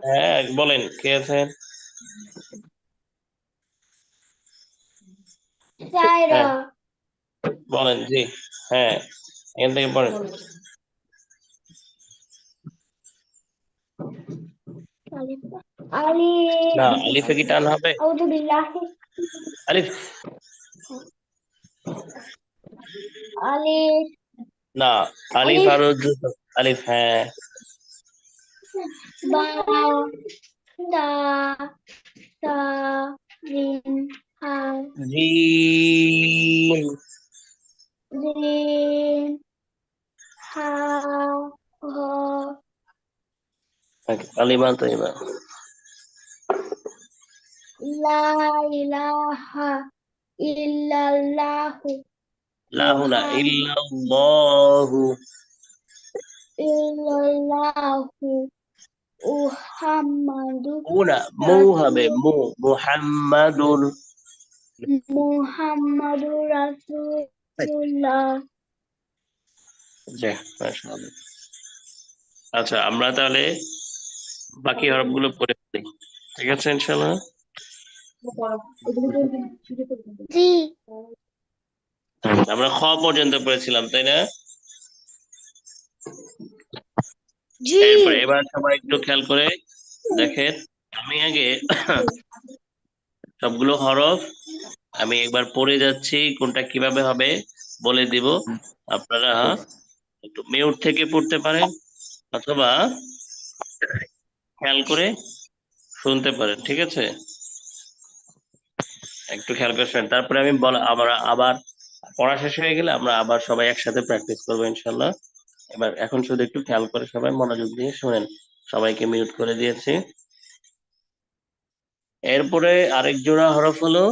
হ্যাঁ বলেন, কে আছেন? সাইরা হ্যাঁ বলেন। জি হ্যাঁ, এখান থেকে পড়েন। আলিফ না, আলিফে কি টান হবে? আউযু বিল্লাহি আলিফ আলিফ না, আলিফ আলিফ আর আলিফ। হ্যাঁ, বা দা সা জিম হা জিম। জিম হা হ কালিমা তৈবা। লা ইলাহা ইল্লাল্লাহু লাহু না, ইল্লাল্লাহু। ইল্লাল্লাহু মুহাম্মাদুর না, মু হবে, মু। মুহাম্মাদুর। মুহাম্মাদুর রাসূলুল্লাহ। জি, মাশাআল্লাহ। আচ্ছা, আমরা তাহলে বাকি হরফগুলো পড়ে ফেলি, ঠিক আছে ইনশাআল্লাহ। জি আমরা খ পর্যন্ত পড়েছিলাম, তাই না? জি এবার সবাই একটু খেয়াল করে দেখেন। আমি আগে সবগুলো হরফ আমি একবার পড়ে যাচ্ছি, কোনটা কিভাবে হবে বলে দিব। আপনারা একটু মিউট থেকে পড়তে পারেন অথবা খেয়াল করে শুনতে পারেন, ঠিক আছে? একটু খেয়াল করে শুনেন, তারপরে আমি আমরা আবার পড়া শেষ হয়ে গেলে আমরা আবার সবাই একসাথে প্র্যাকটিস করবো ইনশাল্লাহ। এবার এখন শুধু একটু খেয়াল করে সবাই মনোযোগ দিয়ে শুনেন। সবাইকে মিউট করে দিয়েছি। এরপরে আরেক জোড়া হরফ হলো,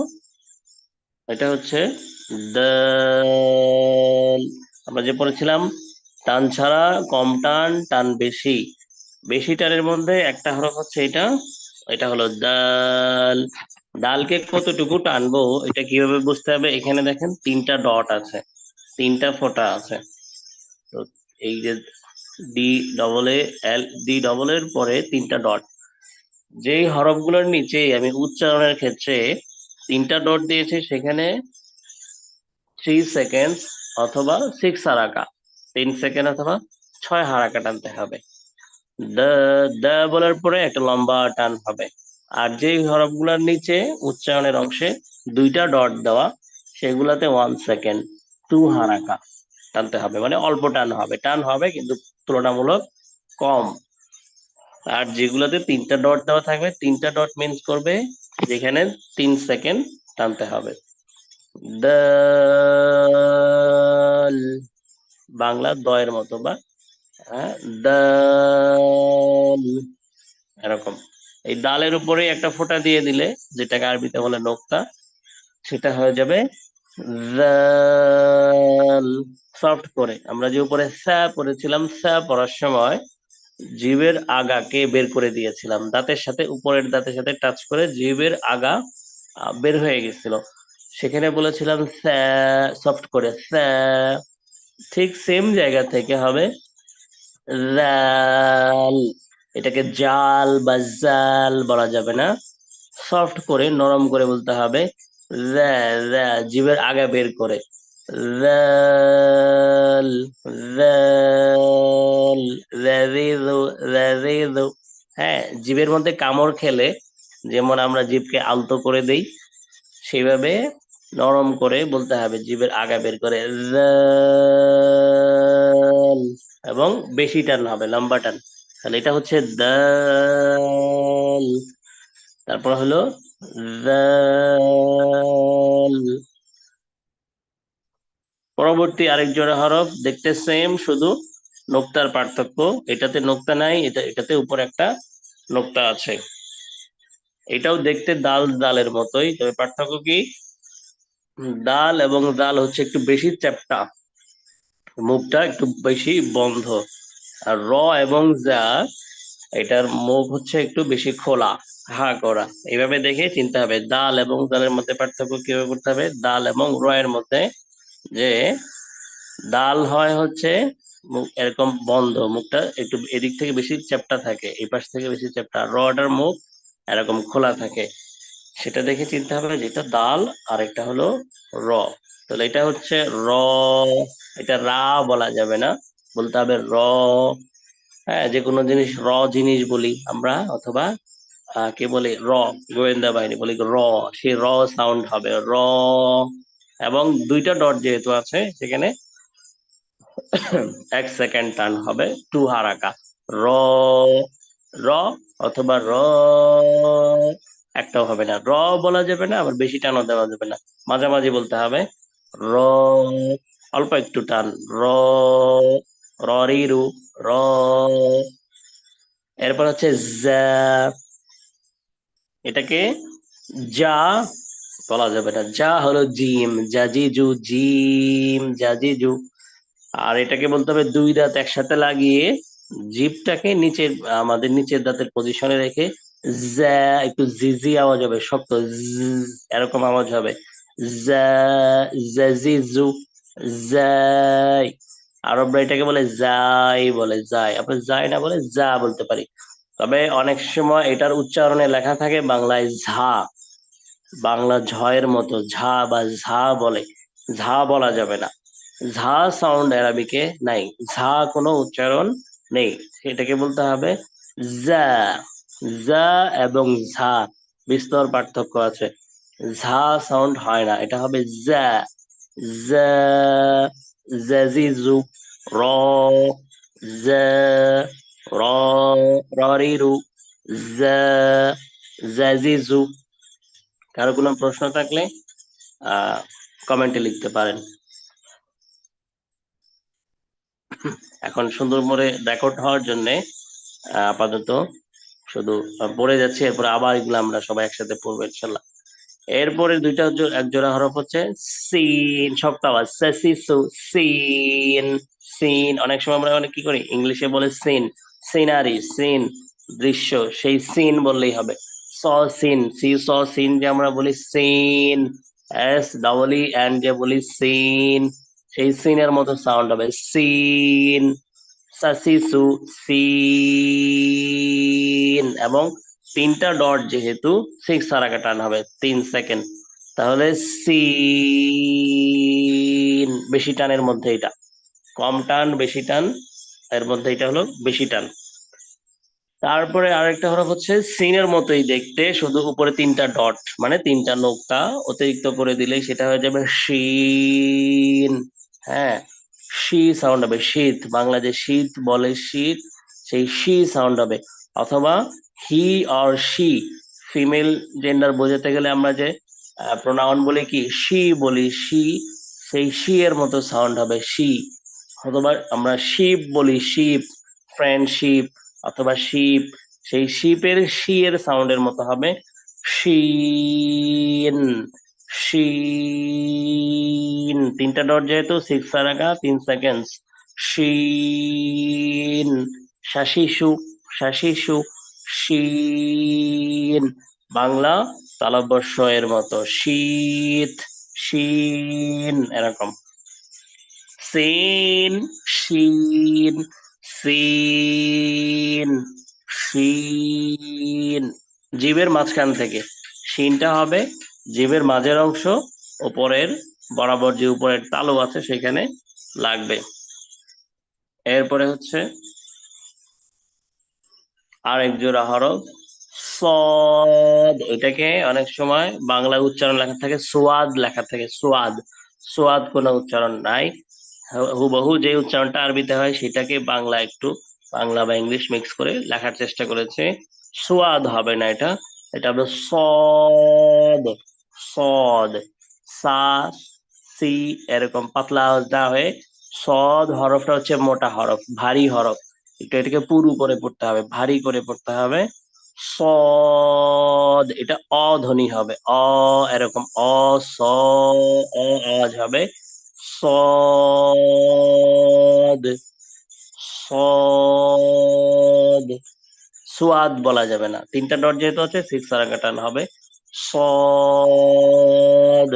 এটা হচ্ছে দাল। আমরা যে পড়েছিলাম টান ছাড়া, কম টান, টান বেশি। বেশি টানের মধ্যে একটা হরফ হচ্ছে এটা, এটা হলো দাল। ডালকে কতটুকু টানবো এটা কিভাবে বুঝতে হবে? এখানে দেখেন তিনটা ডট আছে, তিনটা ফোঁটা আছে। তো এই যে D double L, D double এর পরে তিনটা ডট, যেই হরফগুলোর নিচে আমি উচ্চারণের ক্ষেত্রে তিনটা ডট দিয়েছি সেখানে 3 সেকেন্ড অথবা 6 হারাকা, 3 সেকেন্ড অথবা 6 হারাকা টানতে হবে। দ দ বলার পরে একটা লম্বা টান হবে। আর যে হরফগুলোর নিচে উচ্চারণের অংশে 2টা ডট দেওয়া সেগুলাতে 1 সেকেন্ড 2 হারাকা টানতে হবে, মানে অল্প টান হবে কিন্তু তুলনামূলক কম। আর যেগুলোতে 3টা ডট দেওয়া থাকবে 3টা ডট মিন্স করবে যেখানে 3 সেকেন্ড টানতে হবে। দাল, বাংলা দয়ের মতো বা দাল, এরকম। এই দালের উপরে একটা ফোঁটা দিয়ে দিলে, যেটাকে আরবিতে বলে নোক্তা, সেটা হয়ে যাবে জাল। সফট করে আমরা যে উপরে সা পড়েছিলাম, সা পড়ার সময় জিভের আগাকে বের করে দিয়েছিলাম, দাঁতের সাথে উপরের দাঁতের সাথে টাচ করে জিভের আগা বের হয়ে গেছিল, সেখানে বলেছিলাম সা, সফট করে সা। ঠিক সেম জায়গা থেকে হবে জাল। এটাকে জাল বা জাল বলা যাবে না, সফট করে নরম করে বলতে হবে জিভের আগা বের করে জাল জাল জাজিজু জাজিজু। হ্যাঁ, জিভের মধ্যে কামড় খেলে যেমন আমরা জিভকে আলতো করে দেই, সেইভাবে নরম করে বলতে হবে জিভের আগা বের করে জাল, এবং বেশি টান হবে, লম্বা টান। তাহলে এটা হচ্ছে দাল। তারপর হলো জাল। পরবর্তী আরেক জোড়া হরফ দেখতে সেম, শুধু নোক্তার পার্থক্য। এটাতে নোক্তা নাই, এটাতে উপরে একটা নোক্তা আছে। এটাও দেখতে দাল দালের মতোই, তবে পার্থক্য কি, দাল এবং দাল হচ্ছে একটু বেশি চ্যাপ্টা, মুখটা একটু বেশি বন্ধ। আর র এবং জা, এটার মুখ হচ্ছে একটু বেশি খোলা, হা করা। এইভাবে দেখে চিনতে হবে দাল এবং দালের মধ্যে পার্থক্য কিভাবে করতে হবে। দাল এবং র এর মধ্যে, যে দাল হয় হচ্ছে মুখ এরকম বন্ধ, মুখটা একটু এদিক থেকে বেশি চ্যাপ্টা থাকে, এই পাশ থেকে বেশি চ্যাপ্টা। রটার মুখ এরকম খোলা থাকে, সেটা দেখে চিনতে হবে যেটা দাল আর একটা হলো র। তাহলে এটা হচ্ছে র, এটা রা বলা যাবে না, বলতে হবে র। হ্যাঁ, যে কোনো জিনিস র জিনিস বলি আমরা, অথবা কে বলি র, গোয়েন্দা বাহিনী বলি র, সেই র সাউন্ড হবে র। এবং 2টা ডট যেহেতু আছে সেখানে 1 সেকেন্ড টান হবে 2 হারাকা র র, অথবা র, একটাও হবে না। র বলা যাবে না, আবার বেশি টানও দেওয়া যাবে না, মাঝামাঝি বলতে হবে র, অল্প একটু টান র, রিরু র। এরপর হচ্ছে যা, এটাকে যা বলা যাবে না, যা হলো জিম, জাজিজু জিম জাজিজু। আর এটাকে বলতে হবে 2 দাঁত একসাথে লাগিয়ে জিভটাকে নিচের, আমাদের নিচের দাঁতের পজিশনে রেখে যা, একটু জিজি আওয়াজ হবে, শক্ত এরকম আওয়াজ হবে যা, জাজিজু যাই। আরবরা এটাকে বলে যাই, বলে যাই, আপনি যাই না বলে যা বলতে পারি। তবে অনেক সময় এটার উচ্চারণে লেখা থাকে বাংলায় ঝা, বাংলা ঝয়ের মতো ঝা বা ঝা বলে, ঝা বলা যাবে না। ঝা সাউন্ড আরবিকে নাই, ঝা কোনো উচ্চারণ নেই, এটাকে বলতে হবে যা। যা এবং ঝা বিস্তর পার্থক্য আছে, ঝা সাউন্ড হয় না, এটা হবে যা। যা, জাজিজু র, যা র, রিরু যা, জাজিজু। কারো কোনো প্রশ্ন থাকলে কমেন্টে লিখতে পারেন। এখন সুন্দর করে রেকর্ড হওয়ার জন্য আপাতত শুধু পড়ে যাচ্ছে, এরপরে আবার এগুলো আমরা সবাই একসাথে পড়বো ইনশাল্লাহ। এরপরে 2টা এক জোড়া হরফ হচ্ছে সিন, শক্ত আওয়াজ সিন। সিন অনেক সময় আমরা অনেক কি করি, ইংলিশে বলে সিন, সিনারি, সিন দৃশ্য, সেই সিন বললেই হবে। স সিন, সি স সিন যে আমরা বলি seen, S double E N যে বলি সিন, সেই সিনের মতো সাউন্ড হবে সিন। সাসিসু সিন, এবং 3টা ডট যেহেতু 6 হারাকা টান হবে 3 সেকেন্ড, তাহলে সিন বেশি টানের মধ্যে, এটা কম টান বেশি টান, এর মধ্যে এটা হলো বেশি টান। তারপরে আরেকটা হরফ হচ্ছে সিনের মতোই দেখতে, শুধু উপরে 3টা ডট মানে 3টা নোক্তা অতিরিক্ত করে দিলেই সেটা হয়ে যাবে শিন। হ্যাঁ, শি সাউন্ড হবে, শীত, বাংলাদেশ শীত বলে শীত, সেই শি সাউন্ড হবে। অথবা he or she, female gender বোঝাতে গেলে আমরা যে প্রোনাউন বলি কি শি বলি, শি, সেই শি এর মতো সাউন্ড হবে শি। অথবা আমরা শিপ বলি, শিপ, ফ্রেন্ডশিপ অথবা শিপ, সেই শিপের শি এর সাউন্ডের মতো হবে শিন, শিন। 3টা ডট যেহেতু 6 রাখা 3 সেকেন্ড, শিন, শাশিশু, শাশিশু, শিন। বাংলা তালব্য এর মতো শীত, শিন, এরকম। সিন, শিন, সিন, শিন। জিভের মাঝখান থেকে শিনটা হবে জিভের মাঝের অংশ, উপরের বরাবর যে উপরের তালু আছে সেখানে লাগবে। এরপরে হচ্ছে আরেক জোড়া হরফ সদ। এটাকে অনেক সময় বাংলা উচ্চারণ লেখা থাকে সোয়াদ লেখা থাকে, সোয়াদ। সোয়াদ কোনো উচ্চারণ নাই, হুবহু যে উচ্চারণটা আরবিতে হয় সেটাকে বাংলা একটু বাংলা বা ইংলিশ মিক্স করে লেখার চেষ্টা করেছে। সোয়াদ হবে না, এটা এটা হবে সদ, সদ, সা সি এরকম পাতলা না হয়ে সদ হরফটা হচ্ছে মোটা হরফ, ভারী হরফ, একটু এটাকে পুরু করে পড়তে হবে, ভারী করে পড়তে হবে। সদ, এটা অধ্বনি হবে, অ এরকম অ স অ আওয়াজ হবে সদ, সদ। সুয়াদ বলা যাবে না, 3টা ডট যেহেতু আছে 6 টান হবে সদ।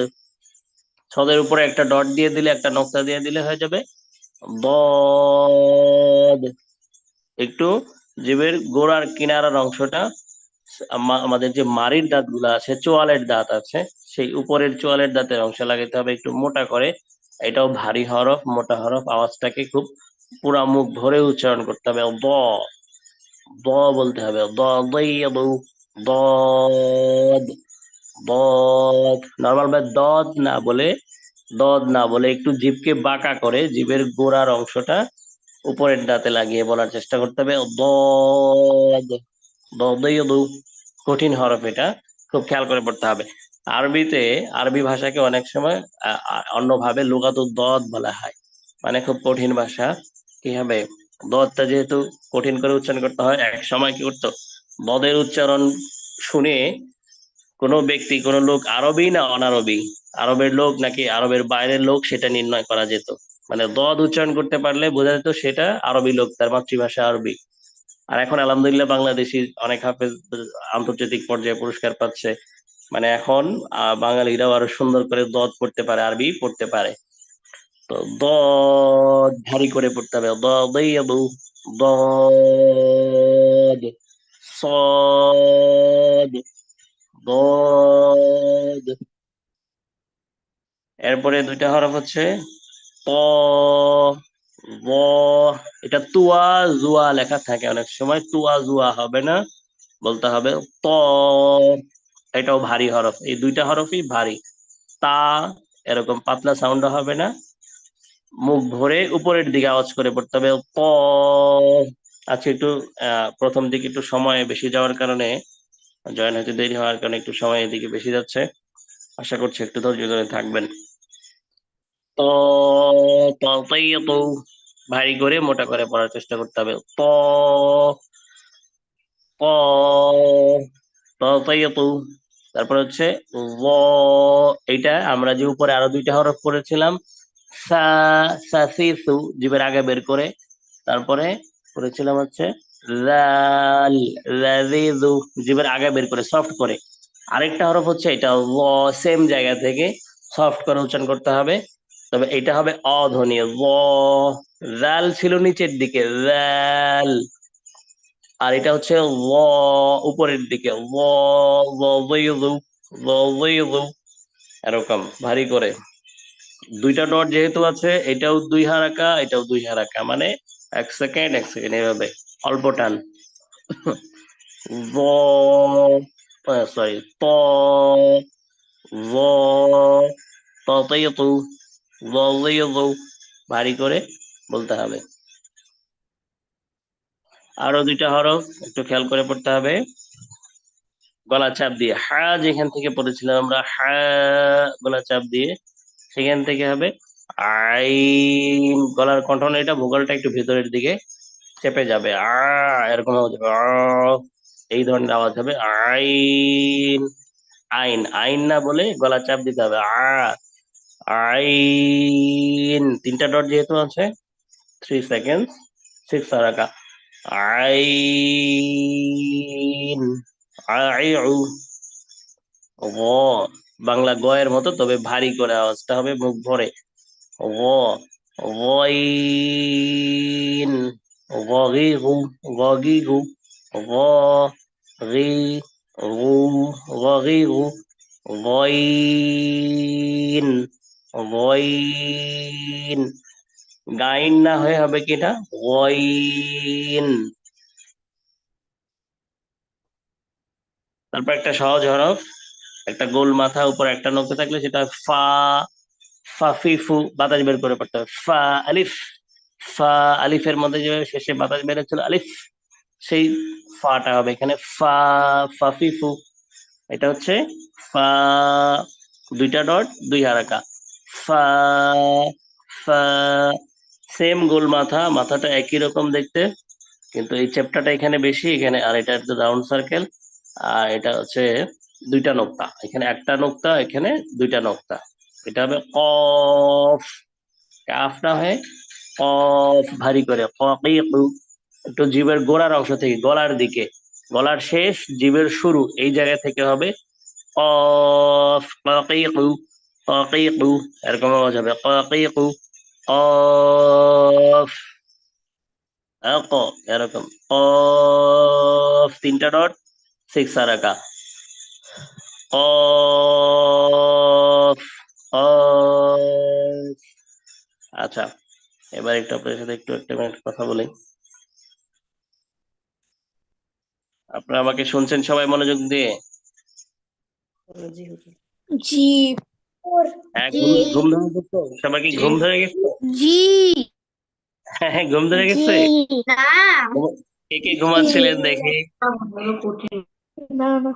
সদের উপরে একটা ডট দিয়ে দিলে, একটা নকশা দিয়ে দিলে হয়ে যাবে দদ। একটু জিভের গোড়ার কিনারার অংশটা, আমাদের যে মাড়ির দাঁত গুলো আছে, চোয়ালের দাঁত আছে, সেই উপরের চোয়ালের দাঁতের অংশ লাগাতে হবে একটু মোটা করে। এটাও ভারী হরফ, মোটা হরফ, আওয়াজটাকে খুব পুরা মুখ ভরে উচ্চারণ করতে হবে। দ, দ বলতে হবে, দ দদ, দদ। নর্মাল ভাবে দদ না বলে, দদ না বলে একটু জিভকে বাঁকা করে জিভের গোড়ার অংশটা উপরের দাঁতে লাগিয়ে বলার চেষ্টা করতে হবে দদ, দদু। কঠিন হরফ, এটা খুব খেয়াল করে পড়তে হবে। আরবিতে, আরবি ভাষাকে অনেক সময় অন্যভাবে লুগাতুদ দদ বলা হয়, মানে খুব কঠিন ভাষা। কি হবে, দদটা যেহেতু কঠিন করে উচ্চারণ করতে হয়, এক সময় কি করতো, দদের উচ্চারণ শুনে কোনো ব্যক্তি, কোনো লোক আরবি না অনারবি, আরবের লোক নাকি আরবের বাইরের লোক সেটা নির্ণয় করা যেত। মানে দদ উচ্চারণ করতে পারলে বোঝা যেত সেটা আরবি লোক, তার মাতৃভাষা আরবি। আর এখন আলহামদুলিল্লাহ বাংলাদেশি অনেক হাফেজ আন্তর্জাতিক পর্যায়ে পুরস্কার পাচ্ছে, মানে এখন বাঙালিরাও আরো সুন্দর করে দদ পড়তে পারে, আরবি পড়তে পারে। তো দদ ভারী করে পড়তে হবে, দদ, সদ, দদ। এরপরে 2টা হরফ হচ্ছে ত, ব। এটা তুয়া জুয়া লেখা থাকে অনেক সময়, তুয়া জুয়া হবে না, বলতে হবে ত। এটাও ভারী হরফ, এই 2টা হরফই ভারী। তা এরকম পাতলা সাউন্ড হবে না, মুখ ভরে উপরের দিকে আওয়াজ করে পড়তে হবে ত। আজকে একটু প্রথম দিকে একটু সময় বেশি যাওয়ার কারণে, জয়েন হতে দেরি হওয়ার কারণে একটু সময় এদিকে বেশি যাচ্ছে, আশা করছি একটু ধৈর্য ধরে থাকবেন। তো ভারী করে মোটা করে পড়ার চেষ্টা করতে হবে ত, তারপর হচ্ছে ল। এইটা আমরা যে উপরে আরো 2টা হরফ পড়েছিলাম, সা সাসিসু, জিভের আগে বের করে, তারপরে পড়েছিলাম হচ্ছে লাল লাযিযু, জিভের আগে বের করে সফট করে। আরেকটা হরফ হচ্ছে এটা ল, সেম জায়গা থেকে সফট করে উচ্চারণ করতে হবে, তবে এটা হবে অধ্বনি ল। জাল ছিল নিচের দিকে জাল, আর এটা হচ্ছে ল উপরের দিকে ল, এরকম ভারী করে। 2টা ডট যেহেতু আছে, এটাও 2 হারাকা, এটাও 2 হারাকা, মানে 1 সেকেন্ড 1 সেকেন্ড, এভাবে অল্প টান। য সরি ত য তাতাইতু যাযিযু ভারী করে বলতে হবে। আরো দুইটা হরফ একটু খেয়াল করে পড়তে হবে, গলা চাপ দিয়ে। হা যেখান থেকে পড়েছিলাম আমরা, হা গলা চাপ দিয়ে, সেখান থেকে হবে আইন। গলার কণ্ঠন এটা, ভোগালটা একটু ভেতরের দিকে চেপে যাবে, এরকম আওয়াজ হবে, এই ধরনের আওয়াজ হবে আইন। আইন আইন না বলে গলা চাপ দিতে হবে, আইন। 3টা ডট যেহেতু আছে, 3 সেকেন্ড, 6 হারাকা, আইন। আইউ গ, বাংলা গয়ের মতো, তবে ভারী করে আওয়াজটা হবে, মুখ ভরে, গ গইন, গগিগু গগিগু, গ গি গু গগিগু, গইন গইন। গাইন না হয়ে হবে কিনা, গইন। তারপর একটা সহজ হরফ, একটা গোল মাথা, উপর একটা নকশা থাকলে সেটা ফা। ফাফিফু, বাতাস বের করে পড়তে হবে, ফা আলিফ। ফা আলিফের মধ্যে যে শেষে বাতাস বেরোচ্ছিল আলিফ, সেই ফাটা হবে এখানে, ফা ফাফিফু। এটা হচ্ছে ফা, 2টা ডট 2 হারাকা, ফা ফা। সেম গোল মাথা, মাথাটা একই রকম দেখতে, কিন্তু এই চ্যাপ্টারটা এখানে বেশি, এখানে, আর এটা একটু রাউন্ড সার্কেল, আর এটা হচ্ছে 2টা নোক্তা, এখানে একটা নোক্তা, এখানে 2টা নোক্তা। এটা হবে কফ, কাফ না হয়ে কফ ভারী করে, ককিকু। একটু জিভের গোড়ার অংশ থেকে, গলার দিকে, গলার শেষ জিভের শুরু, এই জায়গা থেকে হবে কফ, ককিকু ককিকু, এরকম আওয়াজ হবে, ককিকু কফ। ক, এরকম কফ, 3টা ডট 6 হারাকা, কফ কফ। আচ্ছা, এবার একটু আপনাদের সাথে একটু একটা মিনিট কথা বলি। আপনারা আমাকে শুনছেন সবাই মনোযোগ দিয়ে? জি হ্যাঁ, ঘুম ধরে গেছে সবার? কি ঘুম ধরে গেছে? জি হ্যাঁ, ঘুম ধরে গেছে। না কে কে ঘুমাচ্ছিলেন দেখি, না না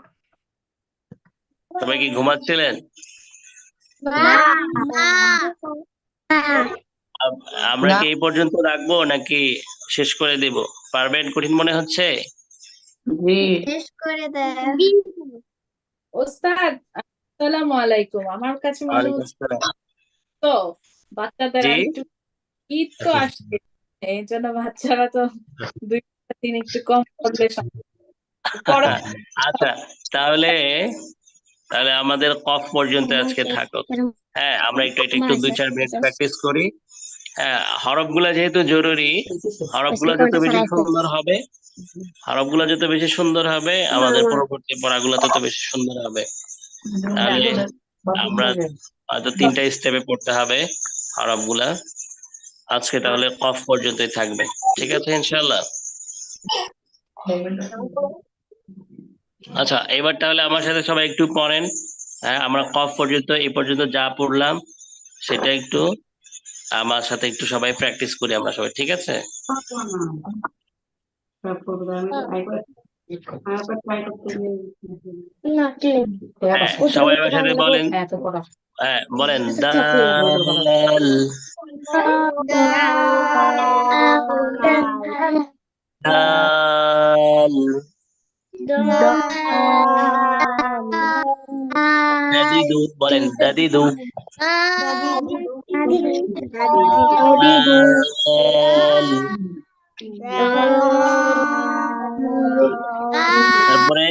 সবাই কি ঘুমাচ্ছিলেন? আমরা কি এই পর্যন্ত রাখবো নাকি শেষ করে দেব? পারবেন কঠিন মনে হচ্ছে? শেষ করে দেয়। ওস্তাদ, আসসালামু আলাইকুম। আমার কাছে মনে ওয়ালাইকুম হচ্ছে আসসালাম। তো বাচ্চাদের জি, আর একটু, ঈদ তো আসছে, এই জন্য বাচ্চারা তো 2-3 একটু কম করলে পরে আচ্ছা, তাহলে তাহলে আমাদের কফ পর্যন্ত আজকে থাকুক। হ্যাঁ, আমরা একটু এটা একটু 2-4 মিনিট প্র্যাকটিস করি। হ্যাঁ, হরফগুলা যেহেতু জরুরি, হরফগুলা যত বেশি সুন্দর হবে, হরফগুলা যত বেশি সুন্দর হবে, আমাদের পরবর্তী পড়াগুলো তত বেশি সুন্দর হবে। তাহলে আমরা হয়তো 3টা স্টেপে পড়তে হবে হরফগুলা। আজকে তাহলে কফ পর্যন্তই থাকবে, ঠিক আছে ইনশাআল্লাহ? আচ্ছা, এবার তাহলে আমার সাথে সবাই একটু পড়েন। হ্যাঁ, আমরা কফ পর্যন্ত, এই পর্যন্ত যা পড়লাম সেটা একটু আমার সাথে একটু সবাই প্র্যাকটিস করি আমরা সবাই, ঠিক আছে? হ্যাঁ, সবাই আমার সাথে বলেন, হ্যাঁ বলেন, দাল দাল, দাদিদু বলেন, দাদিদু, দাল। তারপরে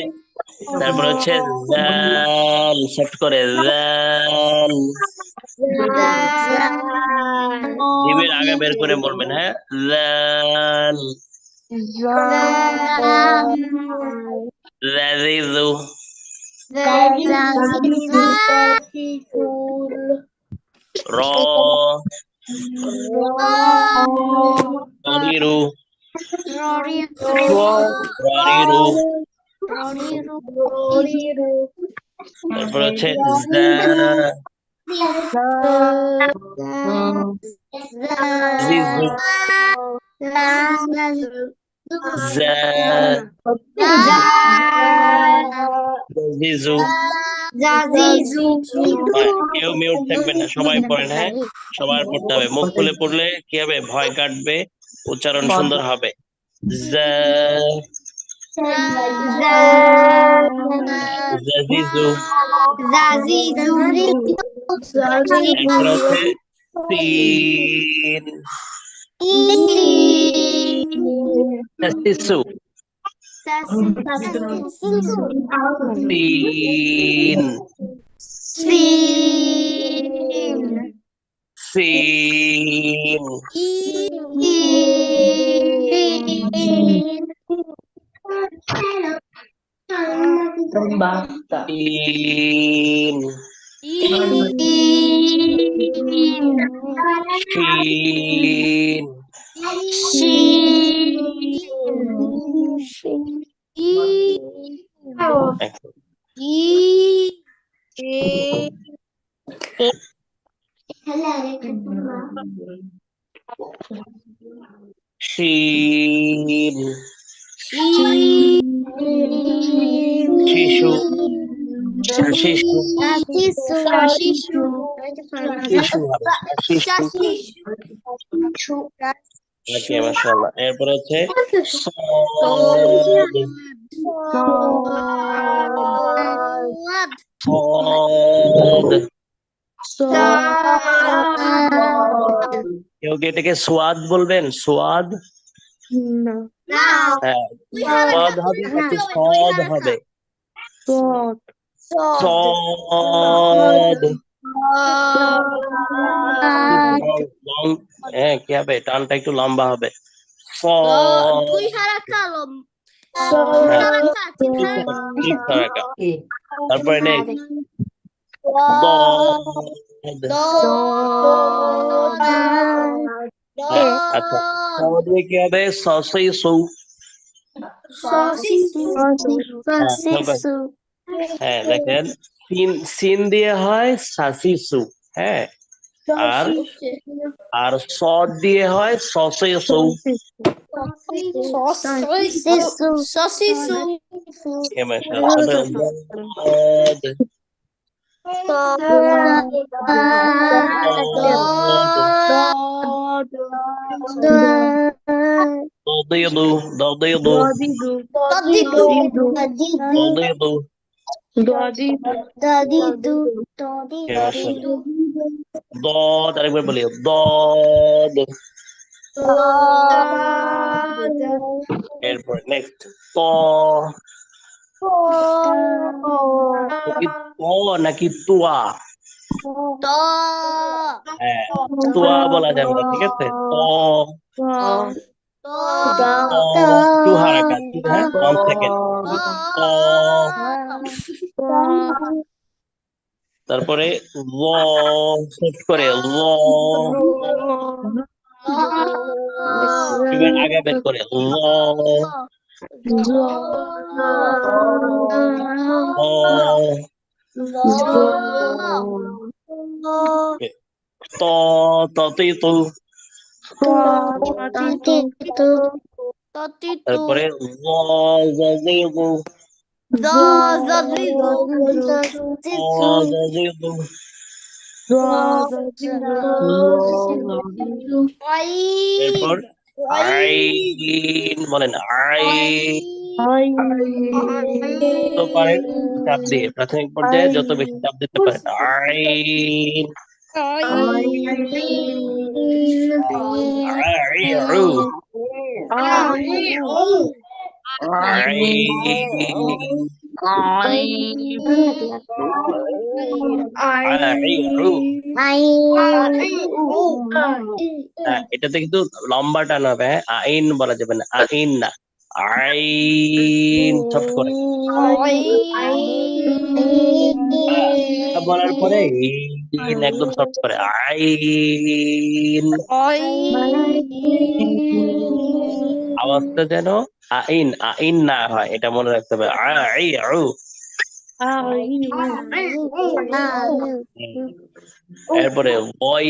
তারপরে হচ্ছে জাল, সফট করে জাল, জিভের আগে বের করে বলবেন, হ্যাঁ, জাল। জাজিজু, র, কবিরু, ররিরু। তারপর হচ্ছে কেউ মিউট থাকবে না, সবাই পড়েন। হ্যাঁ, সবার পড়তে হবে, মুখ খুলে পড়লে কি হবে, ভয় কাটবে, উচ্চারণ সুন্দর হবে। জাজিজু। এরপর হচ্ছে সিন। সাসিসু। সিন। সিন। শিশু। শিশু। শিশু। ওকে, মাশাআল্লাহ। এরপর হচ্ছে সদ। কেউ কি এটাকে সোয়াদ বলবেন? সোয়াদ? হ্যাঁ, সোয়াদ হবে নাকি সদ হবে? সদ। হ্যাঁ, কি হবে, টানটা একটু লম্বা হবে। তারপরে আচ্ছা, কি হবে? সসিসু। হ্যাঁ, দেখেন, সিন দিয়ে হয় সাসিসু। হ্যাঁ, আর সদ দিয়ে হয় সসিসু। আরেকবার বলি, এরপর নেক্সট ত। নাকি তুয়া? হ্যাঁ, তুয়া বলা যাবে না, ঠিক আছে? টু হারাকাত, হ্যাঁ, 1 সেকেন্ড। তারপরে ল করে ল, আগে বের করে ল। ততিতু। তারপরে জাজিজু। এরপর আইন বলেন, তো পারেন চাপ দিয়ে, প্রাথমিক পর্যায়ে যত বেশি চাপ দিতে পারেন। আইন। এটাতে কিন্তু লম্বা টান হবে। হ্যাঁ, আইন বলা যাবে না, আইন না, আইন। সফট করে বলার পরে একদম সফট করে আইন। আওয়াজটা যেন আইন আইন না হয়, এটা মনে রাখতে হবে। আই আউ। এরপরে ওই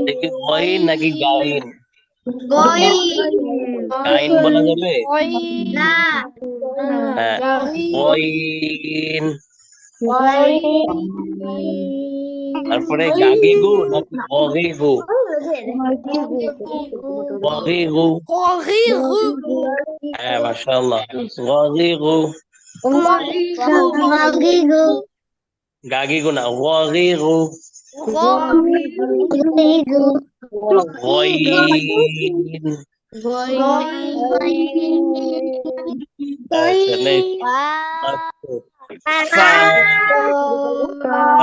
দেখি ওই নাকি গাইন? গাইন বলা যাবে? হ্যাঁ, ওইন। তারপরে গাগিগু নাকি গগিগু? গগিগু। হ্যাঁ, মাশাআল্লাহ, গগিগু। গাগিগু না, গগিগু। গইন। আচ্ছা, নেক্সট ফা।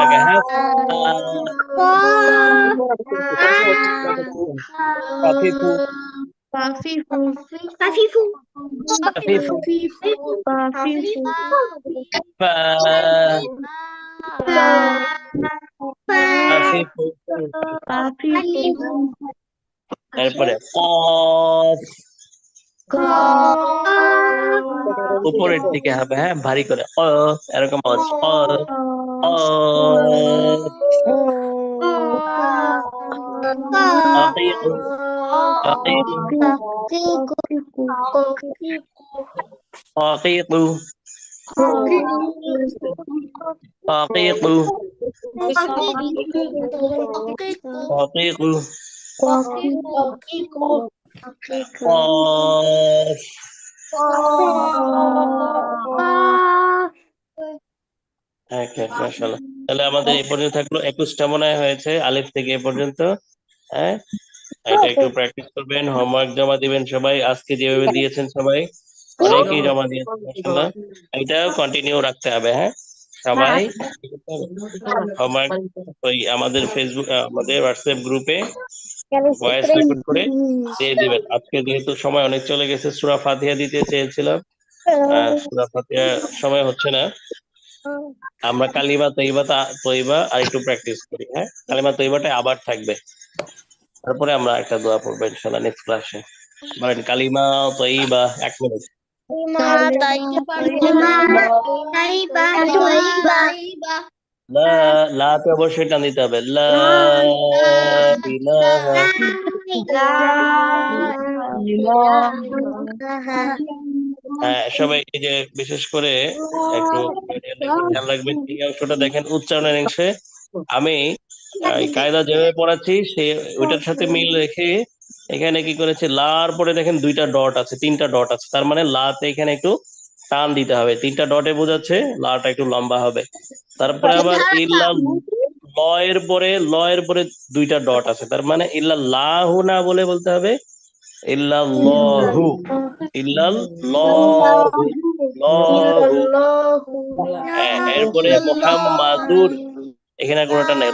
আগে হ্যাঁ, ফাফিফু। ফাফিফু। ফা। ফাফিফু। এরপরে কফ। উপরের দিকে হবে, হ্যাঁ, ভারী করে এরকম আওয়াজ। মাশাআল্লাহ। তাহলে আমাদের এই পর্যন্ত থাকলো 21টা মনে হয়েছে আলিফ থেকে এ পর্যন্ত। হ্যাঁ, এটা একটু প্র্যাকটিস করবেন, হোমওয়ার্ক জমা দিবেন সবাই। আজকে যেভাবে দিয়েছেন সবাই অনেকেই জমা দিয়েছেন, মাশাআল্লাহ। এটা কন্টিনিউ রাখতে হবে। হ্যাঁ, সবাই হোমওয়ার্ক ওই আমাদের ফেসবুক আমাদের হোয়াটসঅ্যাপ গ্রুপে ভয়েস রেকর্ড করে দিয়ে দিবেন। আজকে যেহেতু সময় অনেক চলে গেছে, সূরা ফাতিহা দিতে চেয়েছিলাম, সূরা ফাতিহা সময় হচ্ছে না। আমরা কালিমা তৈবা আর একটু প্র্যাকটিস করি। হ্যাঁ, কালিমা তৈবাটা আবার থাকবে, তারপরে আমরা একটা দোয়া পড়বো ইনশাআল্লাহ নেক্সট ক্লাসে। বলেন কালিমা তৈবা, 1 মিনিট। লাতে অবশ্যই টান দিতে হবে। লা ইলাহা। হ্যাঁ, সবাই এই যে বিশেষ করে একটু খেয়াল রাখবেন, এই অংশটা দেখেন উচ্চারণের অংশে আমি কায়দা যেভাবে পড়াচ্ছি সে ওইটার সাথে মিল রেখে এখানে কি করেছে, লার পরে দেখেন 2টা ডট আছে, 3টা ডট আছে, তার মানে লাতে এখানে একটু টান দিতে হবে। 3টা ডটে বোঝাচ্ছে লাটা একটু লম্বা হবে। তারপরে আবার ইল্লা লয়ের পরে 2টা ডট আছে, তার মানে ইল্লা লাহু না বলে বলতে হবে ইল্লাল্লাহু। ইল্লাল্লাহু। এরপরে মুহাম্মাদুর, এখানে কোনটা নাই।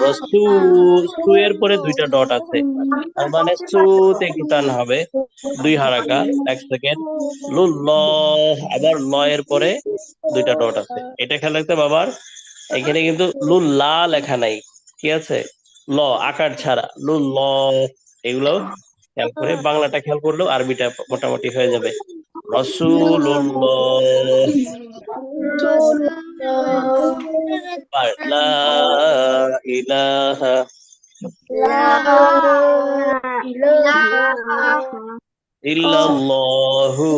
সু এর পরে 2টা ডট আছে, তার মানে সুতে কি টান হবে 2 হারাকা। 1 সেকেন্ড। লুল্লাহ, আবার ল এর পরে 2টা ডট আছে, এটা খেয়াল রাখতে হবে। আবার এখানে কিন্তু লুল্লা লেখা নাই, কি আছে, ল আকার ছাড়া, লুল্লাহ। এগুলো খেয়াল করে বাংলাটা খেয়াল করলেও আরবিটা মোটামুটি হয়ে যাবে। রাসূলুল্লাহ। লা ইলাহা ইল্লাল্লাহু।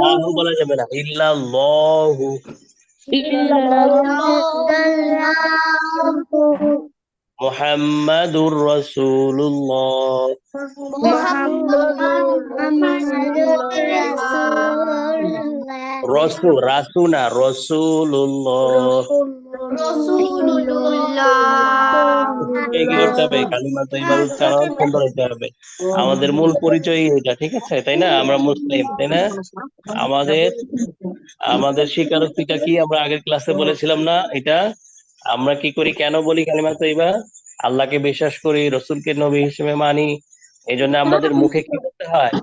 লাহু বলা যাবে না, ইল্লাল্লাহু। মুহাম্মাদুর রাসূলুল্লাহ। রাসূল না, রাসূলুল্লাহ। কি করতে হবে, কালিমা তৈবার উচ্চারণ সুন্দর হতে হবে। আমাদের মূল পরিচয় এটা, ঠিক আছে, তাই না? আমরা মুসলিম, তাই না? আমাদের স্বীকারোক্তিটা কি আমরা আগের ক্লাসে বলেছিলাম না? এটা আমরা কি করি, কেন বলি কালিমা তৈবা? আল্লাহকে বিশ্বাস করি, রসুলকে নবী হিসেবে মানি, এই জন্য আমাদের মুখে কি করতে হয়,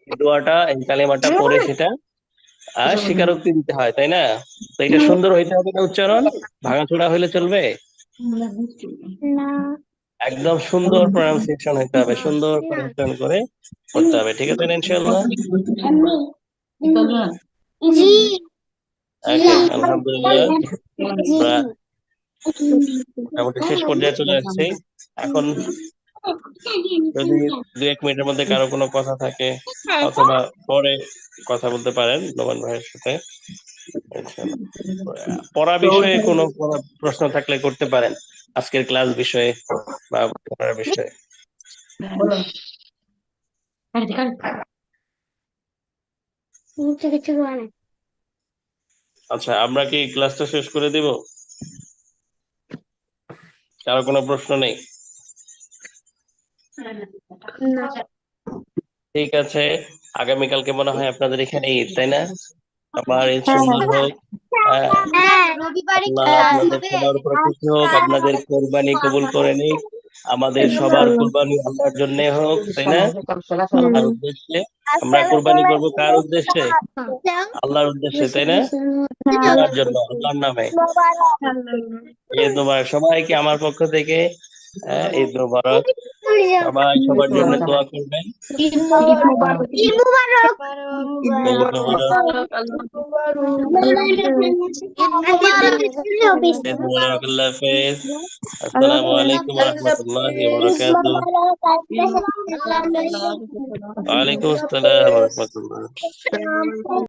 এই দোয়াটা, এই কালিমাটা পড়ে সেটা আর স্বীকারোক্তি দিতে হয়, তাই না? তো এটা সুন্দর হইতে হবে না উচ্চারণ, ভাঙাচোরা হইলে চলবে? না একদম সুন্দর প্রনাউন্সিয়েশন হইতে হবে, সুন্দর করে উচ্চারণ করে করতে হবে, ঠিক আছে না ইনশাআল্লাহ? জি ওকে, আলহামদুলিল্লাহ জি আমরা মোটামুটি শেষ পর্যায়ে চলে আসছি। এখন যদি 2-1 মিনিটের মধ্যে কারো কোনো কথা থাকে অথবা পরে কথা বলতে পারেন নোমান ভাইয়ের সাথে ইনশাআল্লাহ। পড়া বিষয়ে কোনো প্রশ্ন থাকলে করতে পারেন, আজকের ক্লাস বিষয়ে বা পড়ার বিষয়ে। কিছু বলে না। আচ্ছা, আমরা কি ক্লাসটা শেষ করে দিব? কারো কোনো প্রশ্ন নেই? না ঠিক আছে, আগামীকালকে মনে হয় আপনাদের এখানে ঈদ, তাই না? আমার ঈদ সুন্দর হোক। রবিবারে আল্লাহ আপনাদের সবার উপরে খুশি হোক, আপনাদের কোরবানি কবুল করে নিক। আমাদের সবার কোরবানি আল্লাহর জন্য হোক, তাই না? আল্লাহর উদ্দেশ্যে আমরা কোরবানি করবো, কার উদ্দেশ্যে? আল্লাহর উদ্দেশ্যে, তাই না? আল্লাহর জন্য, আল্লাহর নামে। ঈদ মোবারক সবাইকে আমার পক্ষ থেকে, ঈদ মোবারক। সবাই সবার জন্য দোয়া করবেন। ঈদ মুবারক ঈদ মোবারক। ঈদ মোবারক, আল্লাহ হাফেজ। আসসালামু আলাইকুম ওয়া রাহমাতুল্লাহি ওয়া বারাকাতুহু। ওয়া আলাইকুম আসসালাম ওয়া রাহমাতুল্লাহ।